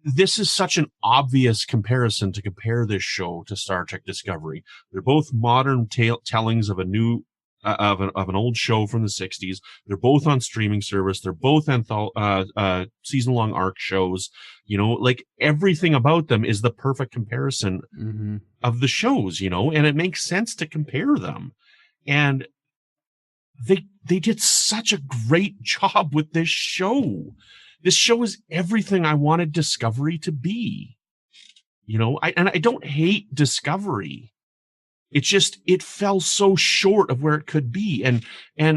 this is such an obvious comparison to compare this show to Star Trek Discovery. They're both modern tellings of a new of an old show from the 60s. They're both on streaming service. They're both season-long arc shows. Like everything about them is the perfect comparison of the shows, and it makes sense to compare them. And they did such a great job with this show. This show is everything I wanted Discovery to be. I don't hate Discovery. It's just, it fell so short of where it could be. And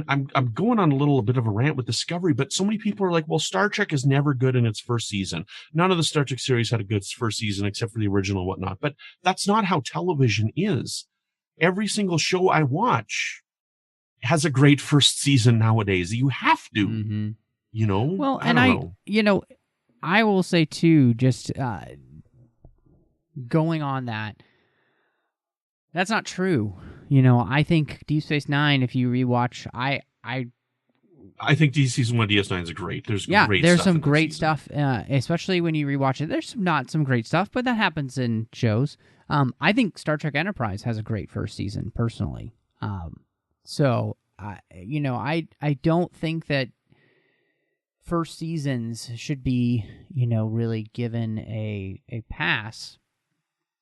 I'm going on a little bit of a rant with Discovery, but so many people are like, well, Star Trek is never good in its first season. None of the Star Trek series had a good first season except for the original and whatnot. But that's not how television is. Every single show I watch has a great first season nowadays. You have to, Well, I will say too, just going on that, that's not true. I think Deep Space Nine, if you rewatch, I think season 1 DS9 is great. There's some great stuff, especially when you rewatch it. There's not some great stuff, but that happens in shows. I think Star Trek Enterprise has a great first season, personally. So I don't think that first seasons should be, really given a pass.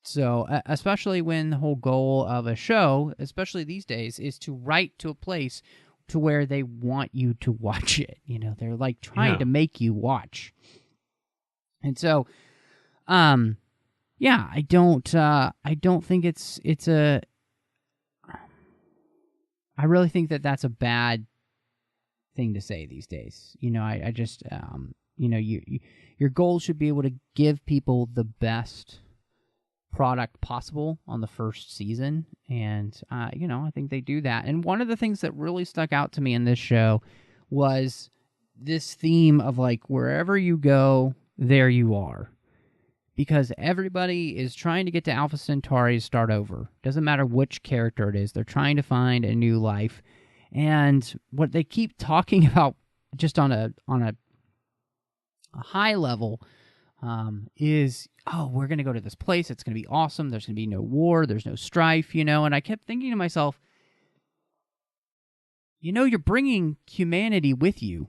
So, especially when the whole goal of a show, especially these days, is to write to a place to where they want you to watch it. They're like trying to make you watch. And so, I don't think it's a. I really think that that's a bad thing to say these days. I just, your goal should be able to give people the best product possible on the first season, and I think they do that. And one of the things that really stuck out to me in this show was this theme of like, wherever you go, there you are, because everybody is trying to get to Alpha Centauri to start over. Doesn't matter which character it is, they're trying to find a new life. And what they keep talking about, just on a high level, is, we're going to go to this place. It's going to be awesome. There's going to be no war. There's no strife, And I kept thinking to myself, you're bringing humanity with you,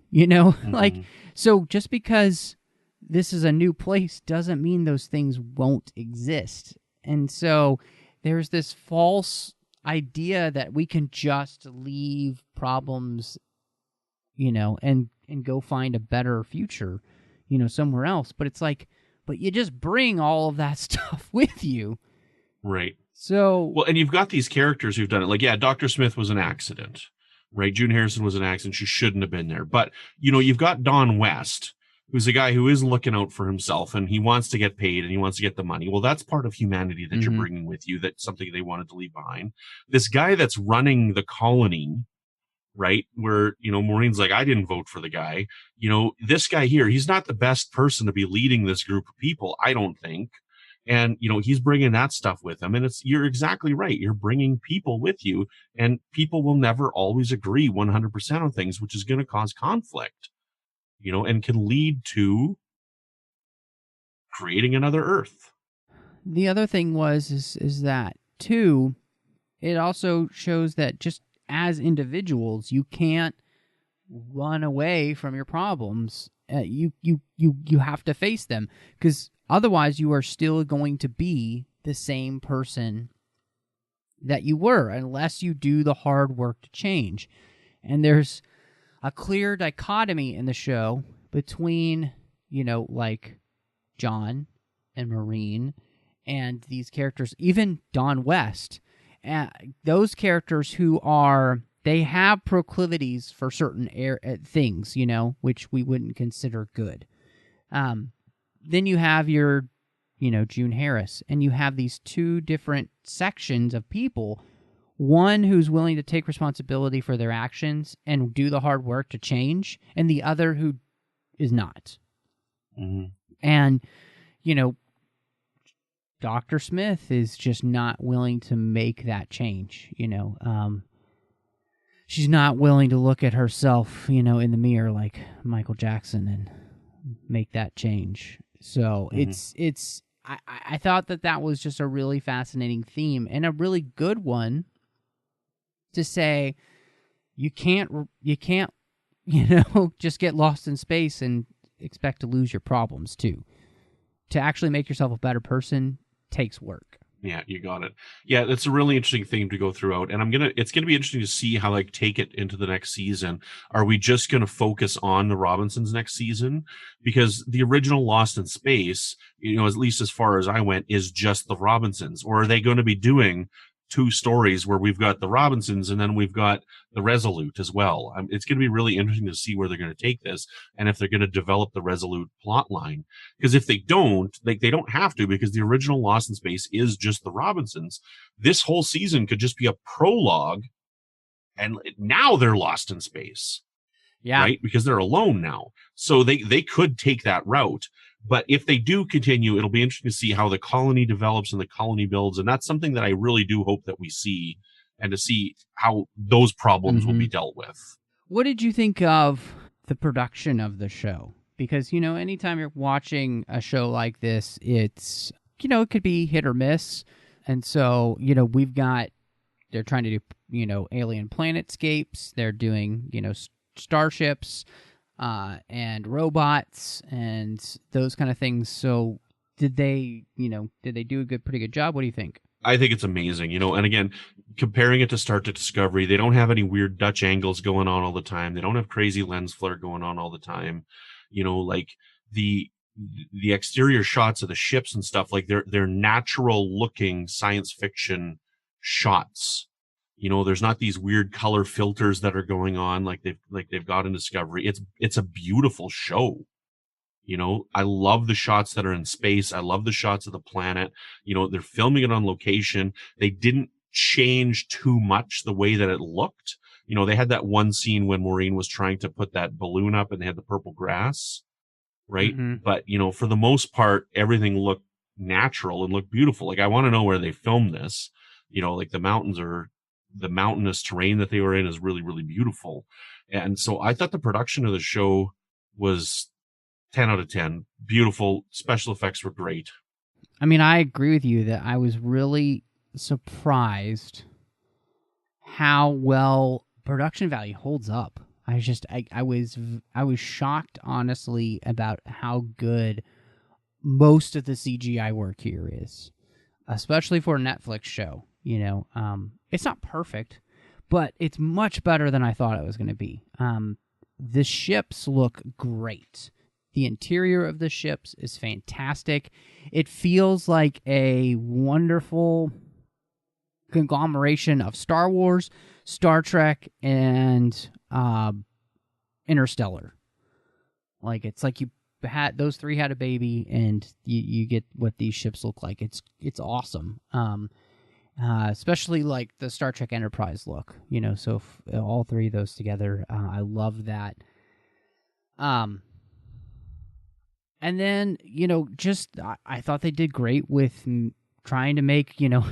Like, so just because this is a new place doesn't mean those things won't exist. And so there's this false idea that we can just leave problems, and go find a better future, somewhere else. But it's like, but you just bring all of that stuff with you. Right. So, well, and you've got these characters who've done it. Like, Dr. Smith was an accident, right? June Harrison was an accident. She shouldn't have been there. But, you've got Don West, who's a guy who is looking out for himself, and he wants to get paid and he wants to get the money. Well, that's part of humanity that you're bringing with you. That's something they wanted to leave behind. This guy that's running the colony, right, where, Maureen's like, I didn't vote for the guy. This guy here, he's not the best person to be leading this group of people, I don't think. And, he's bringing that stuff with him. And you're exactly right. You're bringing people with you, and people will never always agree 100% on things, which is going to cause conflict, and can lead to creating another Earth. The other thing is that, too, it also shows that just as individuals, you can't run away from your problems. You have to face them, because otherwise you are still going to be the same person that you were, unless you do the hard work to change. And there's a clear dichotomy in the show between, like John and Maureen and these characters, even Don West. Those characters who they have proclivities for certain things, which we wouldn't consider good. Then you have your, June Harris, and you have these two different sections of people one who's willing to take responsibility for their actions and do the hard work to change, and the other who is not. Mm-hmm. And, you know, Dr. Smith is just not willing to make that change, you know. She's not willing to look at herself, you know, in the mirror like Michael Jackson and make that change. So I thought that was just a really fascinating theme and a really good one to say you can't, you know, just get lost in space and expect to lose your problems too. To actually make yourself a better person takes work. Yeah, you got it. Yeah, that's a really interesting thing to go throughout. And it's gonna be interesting to see how like take it into the next season. Are we just gonna focus on the Robinsons next season? Because the original Lost in Space, you know, at least as far as I went, is just the Robinsons. Or are they gonna be doing two stories where we've got the Robinsons and then we've got the Resolute as well? It's going to be really interesting to see where they're going to take this and if they're going to develop the Resolute plot line. Because if they don't, like, they don't have to, because the original Lost in Space is just the Robinsons. This whole season could just be a prologue, and now they're lost in space. Yeah. Right? Because they're alone now. So they could take that route. But if they do continue, it'll be interesting to see how the colony develops and the colony builds. And that's something that I really do hope that we see, and to see how those problems will be dealt with. What did you think of the production of the show? Because, you know, anytime you're watching a show like this, it's, you know, it could be hit or miss. And so, you know, they're trying to do, you know, alien planetscapes. They're doing, you know, starships. And robots and those kind of things. So did they do a pretty good job? What do you think? I think it's amazing, you know, and again, comparing it to Star Trek Discovery, they don't have any weird Dutch angles going on all the time. They don't have crazy lens flare going on all the time. You know, like the exterior shots of the ships and stuff, like they're natural looking science fiction shots. You know, there's not these weird color filters that are going on like they've got in Discovery. It's a beautiful show. You know, I love the shots that are in space. I love the shots of the planet. You know, they're filming it on location. They didn't change too much the way that it looked. You know, they had that one scene when Maureen was trying to put that balloon up and they had the purple grass, right? Mm-hmm. But, you know, for the most part, everything looked natural and looked beautiful. Like, I want to know where they filmed this. You know, like the mountainous terrain that they were in is really, really beautiful. And so I thought the production of the show was 10 out of 10. Beautiful. Special effects were great. I mean, I agree with you that I was really surprised how well production value holds up. I was shocked, honestly, about how good most of the CGI work here is, especially for a Netflix show. You know, it's not perfect, but it's much better than I thought it was going to be. The ships look great. The interior of the ships is fantastic. It feels like a wonderful conglomeration of Star Wars, Star Trek, and Interstellar. Like, it's like those three had a baby, and you get what these ships look like. It's awesome. Especially like the Star Trek Enterprise look, you know, so all three of those together, I love that. And then, you know, just, I thought they did great with trying to make, you know,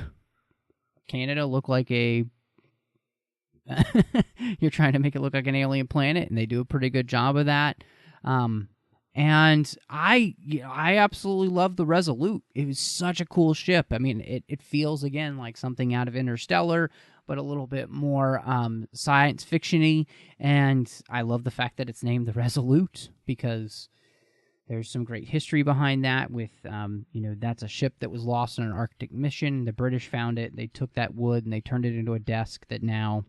Canada look like you're trying to make it look like an alien planet, and they do a pretty good job of that. And I absolutely love the Resolute. It was such a cool ship. I mean, it feels, again, like something out of Interstellar, but a little bit more science fiction-y. And I love the fact that it's named the Resolute, because there's some great history behind that with, you know, that's a ship that was lost on an Arctic mission. The British found it. They took that wood and they turned it into a desk that now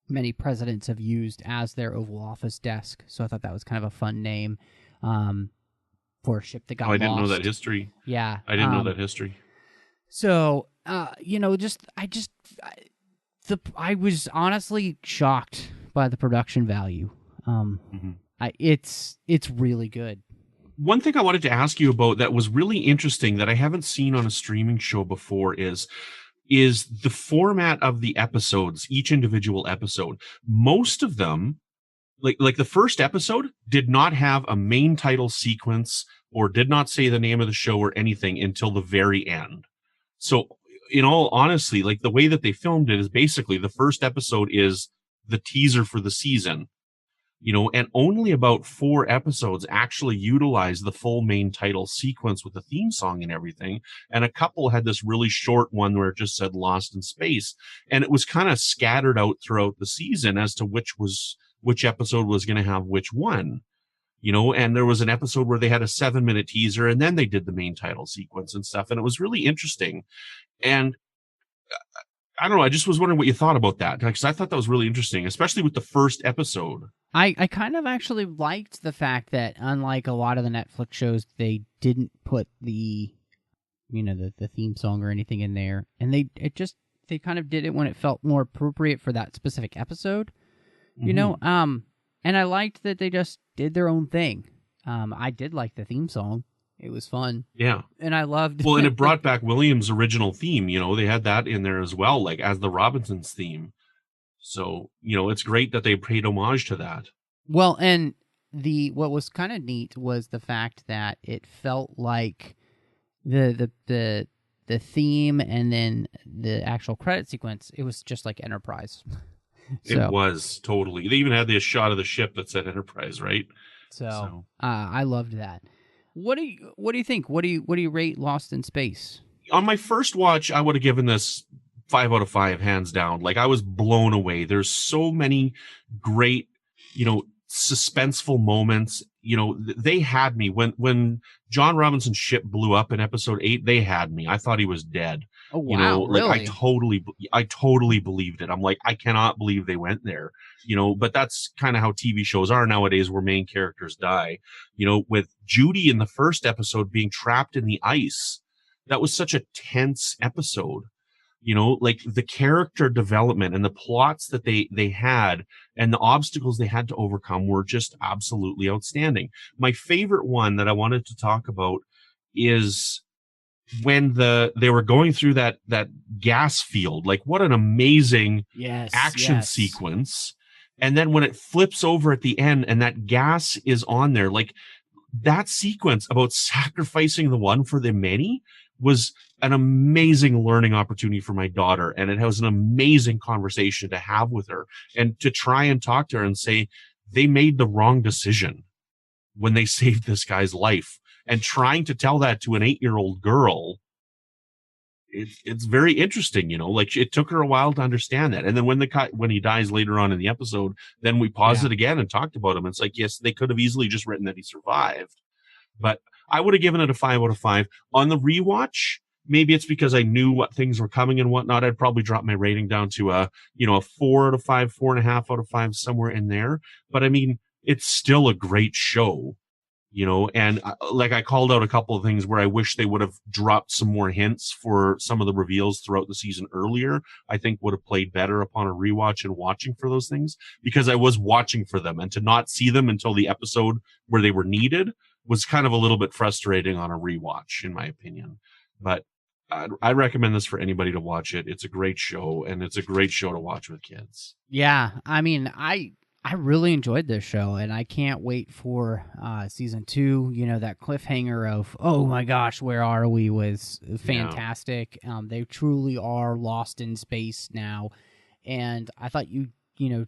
many presidents have used as their Oval Office desk. So I thought that was kind of a fun name for a ship that got lost. I didn't know that history. Yeah. I didn't know that history. So, you know, I was honestly shocked by the production value. It's really good. One thing I wanted to ask you about that was really interesting that I haven't seen on a streaming show before is is the format of the episodes, each individual episode. Most of them, like the first episode, did not have a main title sequence or did not say the name of the show or anything until the very end. So, in all honesty, like the way that they filmed it is basically the first episode is the teaser for the season, and only about 4 episodes actually utilize the full main title sequence with the theme song and everything. And a couple had this really short one where it just said Lost in Space. And it was kind of scattered out throughout the season as to which episode was going to have which one, and there was an episode where they had a 7-minute teaser and then they did the main title sequence and stuff. And it was really interesting. And I don't know. I just was wondering what you thought about that, because I thought that was really interesting, especially with the first episode. I kind of actually liked the fact that, unlike a lot of the Netflix shows, they didn't put the theme song or anything in there, and they kind of did it when it felt more appropriate for that specific episode, And I liked that they just did their own thing. I did like the theme song. It was fun. Yeah. And I loved... Well, and it brought back Williams' original theme. They had that in there as well, like as the Robinsons theme. So, it's great that they paid homage to that. Well, and what was kind of neat was the fact that it felt like the theme and then the actual credit sequence, it was just like Enterprise. It was, totally. They even had the shot of the ship that said Enterprise, right? So. I loved that. What do you think? What do you rate Lost in Space? On my first watch, I would have given this 5 out of 5, hands down. Like, I was blown away. There's so many great, suspenseful moments. They had me when John Robinson's ship blew up in episode 8. They had me. I thought he was dead. Oh wow! Really? I totally believed it. I'm like, I cannot believe they went there. But that's kind of how TV shows are nowadays, where main characters die. With Judy in the first episode being trapped in the ice, that was such a tense episode. Like the character development and the plots that they had and the obstacles they had to overcome were just absolutely outstanding. My favorite one that I wanted to talk about is when they were going through that gas field. Like, what an amazing action sequence. And then when it flips over at the end and that gas is on there, like that sequence about sacrificing the one for the many was an amazing learning opportunity for my daughter. And it was an amazing conversation to have with her and to try and talk to her and say, they made the wrong decision when they saved this guy's life. And trying to tell that to an 8-year-old girl, it's very interesting, like it took her a while to understand that. And then when he dies later on in the episode, then we paused it again and talked about him. It's like, yes, they could have easily just written that he survived, but I would have given it a 5 out of 5 on the rewatch. Maybe it's because I knew what things were coming and whatnot. I'd probably drop my rating down to a 4 out of 5, 4.5 out of 5, somewhere in there. But I mean, it's still a great show. And like I called out a couple of things where I wish they would have dropped some more hints for some of the reveals throughout the season earlier. I think would have played better upon a rewatch and watching for those things, because I was watching for them, and to not see them until the episode where they were needed was kind of a little bit frustrating on a rewatch, in my opinion. But I recommend this for anybody to watch it. It's a great show, and it's a great show to watch with kids. Yeah, I mean, I really enjoyed this show, and I can't wait for season 2. That cliffhanger of, oh my gosh, where are we, was fantastic. Yeah. They truly are lost in space now. And I thought you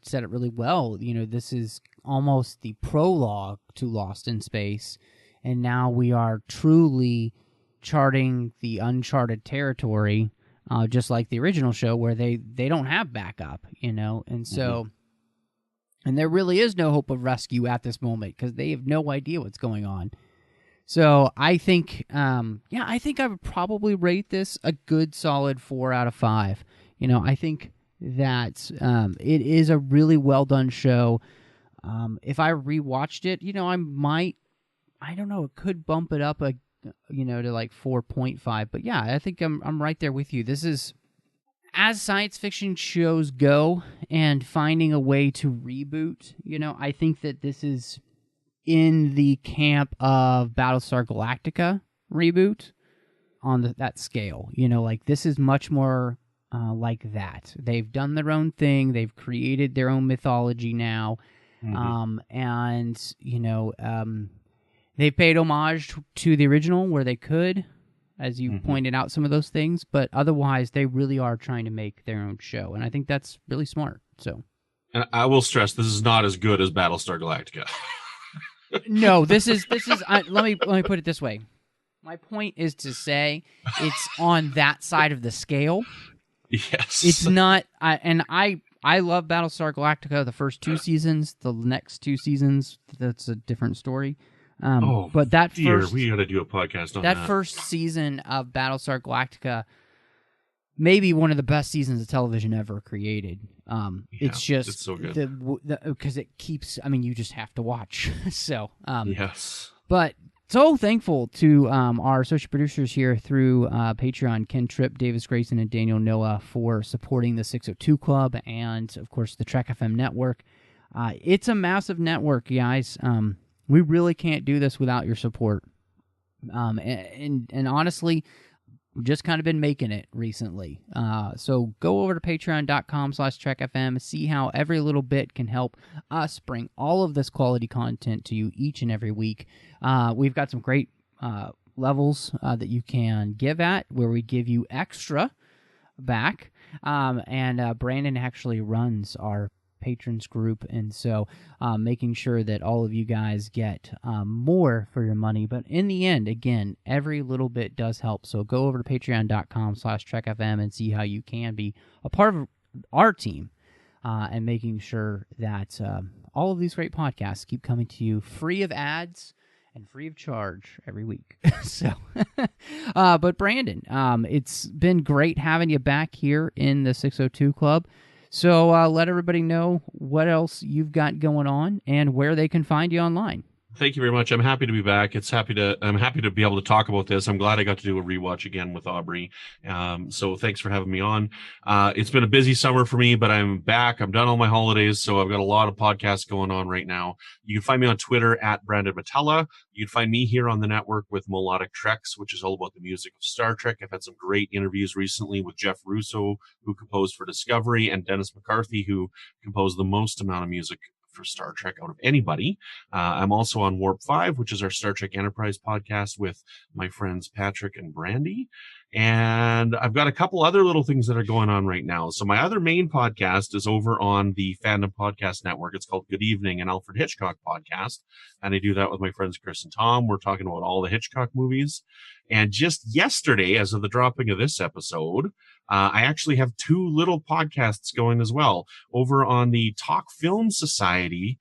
said it really well. This is almost the prologue to Lost in Space. And now we are truly charting the uncharted territory, just like the original show, where they don't have backup, and so... And there really is no hope of rescue at this moment, because they have no idea what's going on. So I think, I think I would probably rate this a good solid 4 out of 5. I think that it is a really well done show. If I rewatched it, I don't know, it could bump it up to like 4.5. But yeah, I think I'm right there with you. This is, as science fiction shows go, and finding a way to reboot, I think that this is in the camp of Battlestar Galactica reboot on that scale. Like, this is much more like that. They've done their own thing. They've created their own mythology now. And, they paid homage to the original where they could, as you pointed out some of those things, but otherwise they really are trying to make their own show, and I think that's really smart. So, and I will stress, this is not as good as Battlestar Galactica. No, this is. Let me put it this way. My point is to say it's on that side of the scale. Yes, it's not. I love Battlestar Galactica. The first 2 seasons, the next 2 seasons, that's a different story. But that we got to do a podcast on that. That first season of Battlestar Galactica, maybe one of the best seasons of television ever created. It's so good because it keeps. I mean, you just have to watch. So yes, but. So thankful to our associate producers here through Patreon, Ken Tripp, Davis Grayson, and Daniel Noah for supporting the 602 Club and, of course, the Trek FM network. It's a massive network, guys. We really can't do this without your support. And honestly, we've just kind of been making it recently. So go over to patreon.com/TrekFM, see how every little bit can help us bring all of this quality content to you each and every week. We've got some great levels that you can give at, where we give you extra back. And Brandon actually runs our patrons group, and so making sure that all of you guys get more for your money. But in the end, again, every little bit does help. So go over to patreon.com/TrekFM and see how you can be a part of our team and making sure that all of these great podcasts keep coming to you free of ads and free of charge every week. But Brandon, it's been great having you back here in the 602 Club. So let everybody know what else you've got going on and where they can find you online. Thank you very much. I'm happy to be back. I'm happy to be able to talk about this. I'm glad I got to do a rewatch again with Aubrey. So thanks for having me on. It's been a busy summer for me, but I'm back. I'm done all my holidays, so I've got a lot of podcasts going on right now. You can find me on Twitter at Brandon-Shea. You can find me here on the network with Melodic Treks, which is all about the music of Star Trek. I've had some great interviews recently with Jeff Russo, who composed for Discovery, and Dennis McCarthy, who composed the most amount of music for Star Trek out of anybody. I'm also on Warp 5, which is our Star Trek Enterprise podcast with my friends Patrick and Brandy. And I've got a couple other little things that are going on right now. So my other main podcast is over on the Fandom Podcast Network. It's called Good Evening, an Alfred Hitchcock podcast. And I do that with my friends Chris and Tom. We're talking about all the Hitchcock movies. And just yesterday, as of the dropping of this episode, I actually have 2 little podcasts going as well. Over on the Talk Film Society,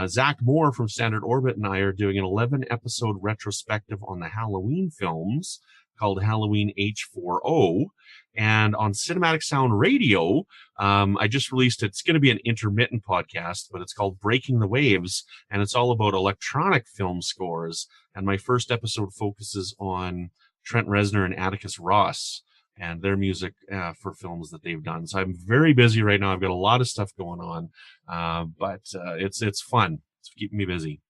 Zach Moore from Standard Orbit and I are doing an 11-episode retrospective on the Halloween films called Halloween H4O. And on Cinematic Sound Radio, I just released, it's going to be an intermittent podcast, but it's called Breaking the Waves, and it's all about electronic film scores. And my first episode focuses on Trent Reznor and Atticus Ross and their music for films that they've done. So I'm very busy right now. I've got a lot of stuff going on, but it's fun. It's keeping me busy.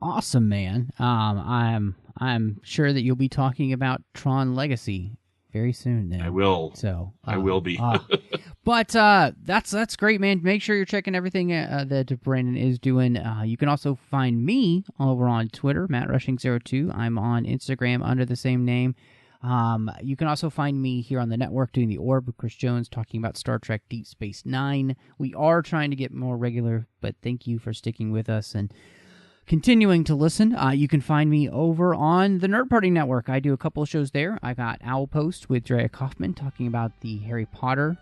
Awesome, man. I'm sure that you'll be talking about Tron Legacy very soon. Then I will. So I will be. But that's great, man. Make sure you're checking everything that Brandon is doing. You can also find me over on Twitter, MattRushing02. I'm on Instagram under the same name. You can also find me here on the network doing The Orb with Chris Jones, talking about Star Trek Deep Space Nine. We are trying to get more regular, but thank you for sticking with us and continuing to listen. You can find me over on the Nerd Party Network. I do a couple of shows there. I got Owl Post with Drea Kaufman talking about the Harry Potter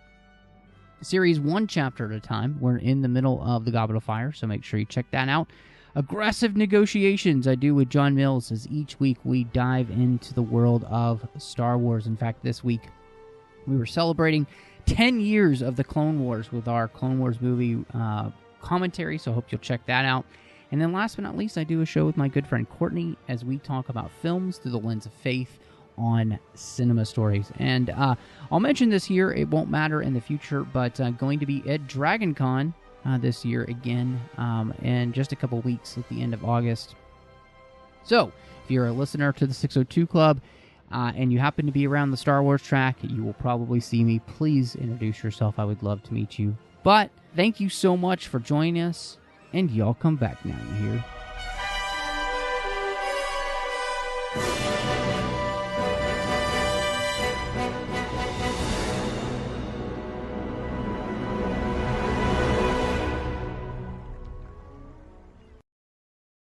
series, 1 chapter at a time. We're in the middle of the Goblet of Fire, so make sure you check that out. Aggressive Negotiations I do with John Mills, as each week we dive into the world of Star Wars. In fact, this week we were celebrating 10 years of the Clone Wars with our Clone Wars movie commentary, so I hope you'll check that out. And then last but not least, I do a show with my good friend Courtney as we talk about films through the lens of faith on Cinema Stories. And I'll mention this here, it won't matter in the future, but going to be at DragonCon this year again in just a couple weeks at the end of August. So if you're a listener to the 602 Club, and you happen to be around the Star Wars track, you will probably see me. Please introduce yourself. I would love to meet you. But thank you so much for joining us, and y'all come back now, you hear?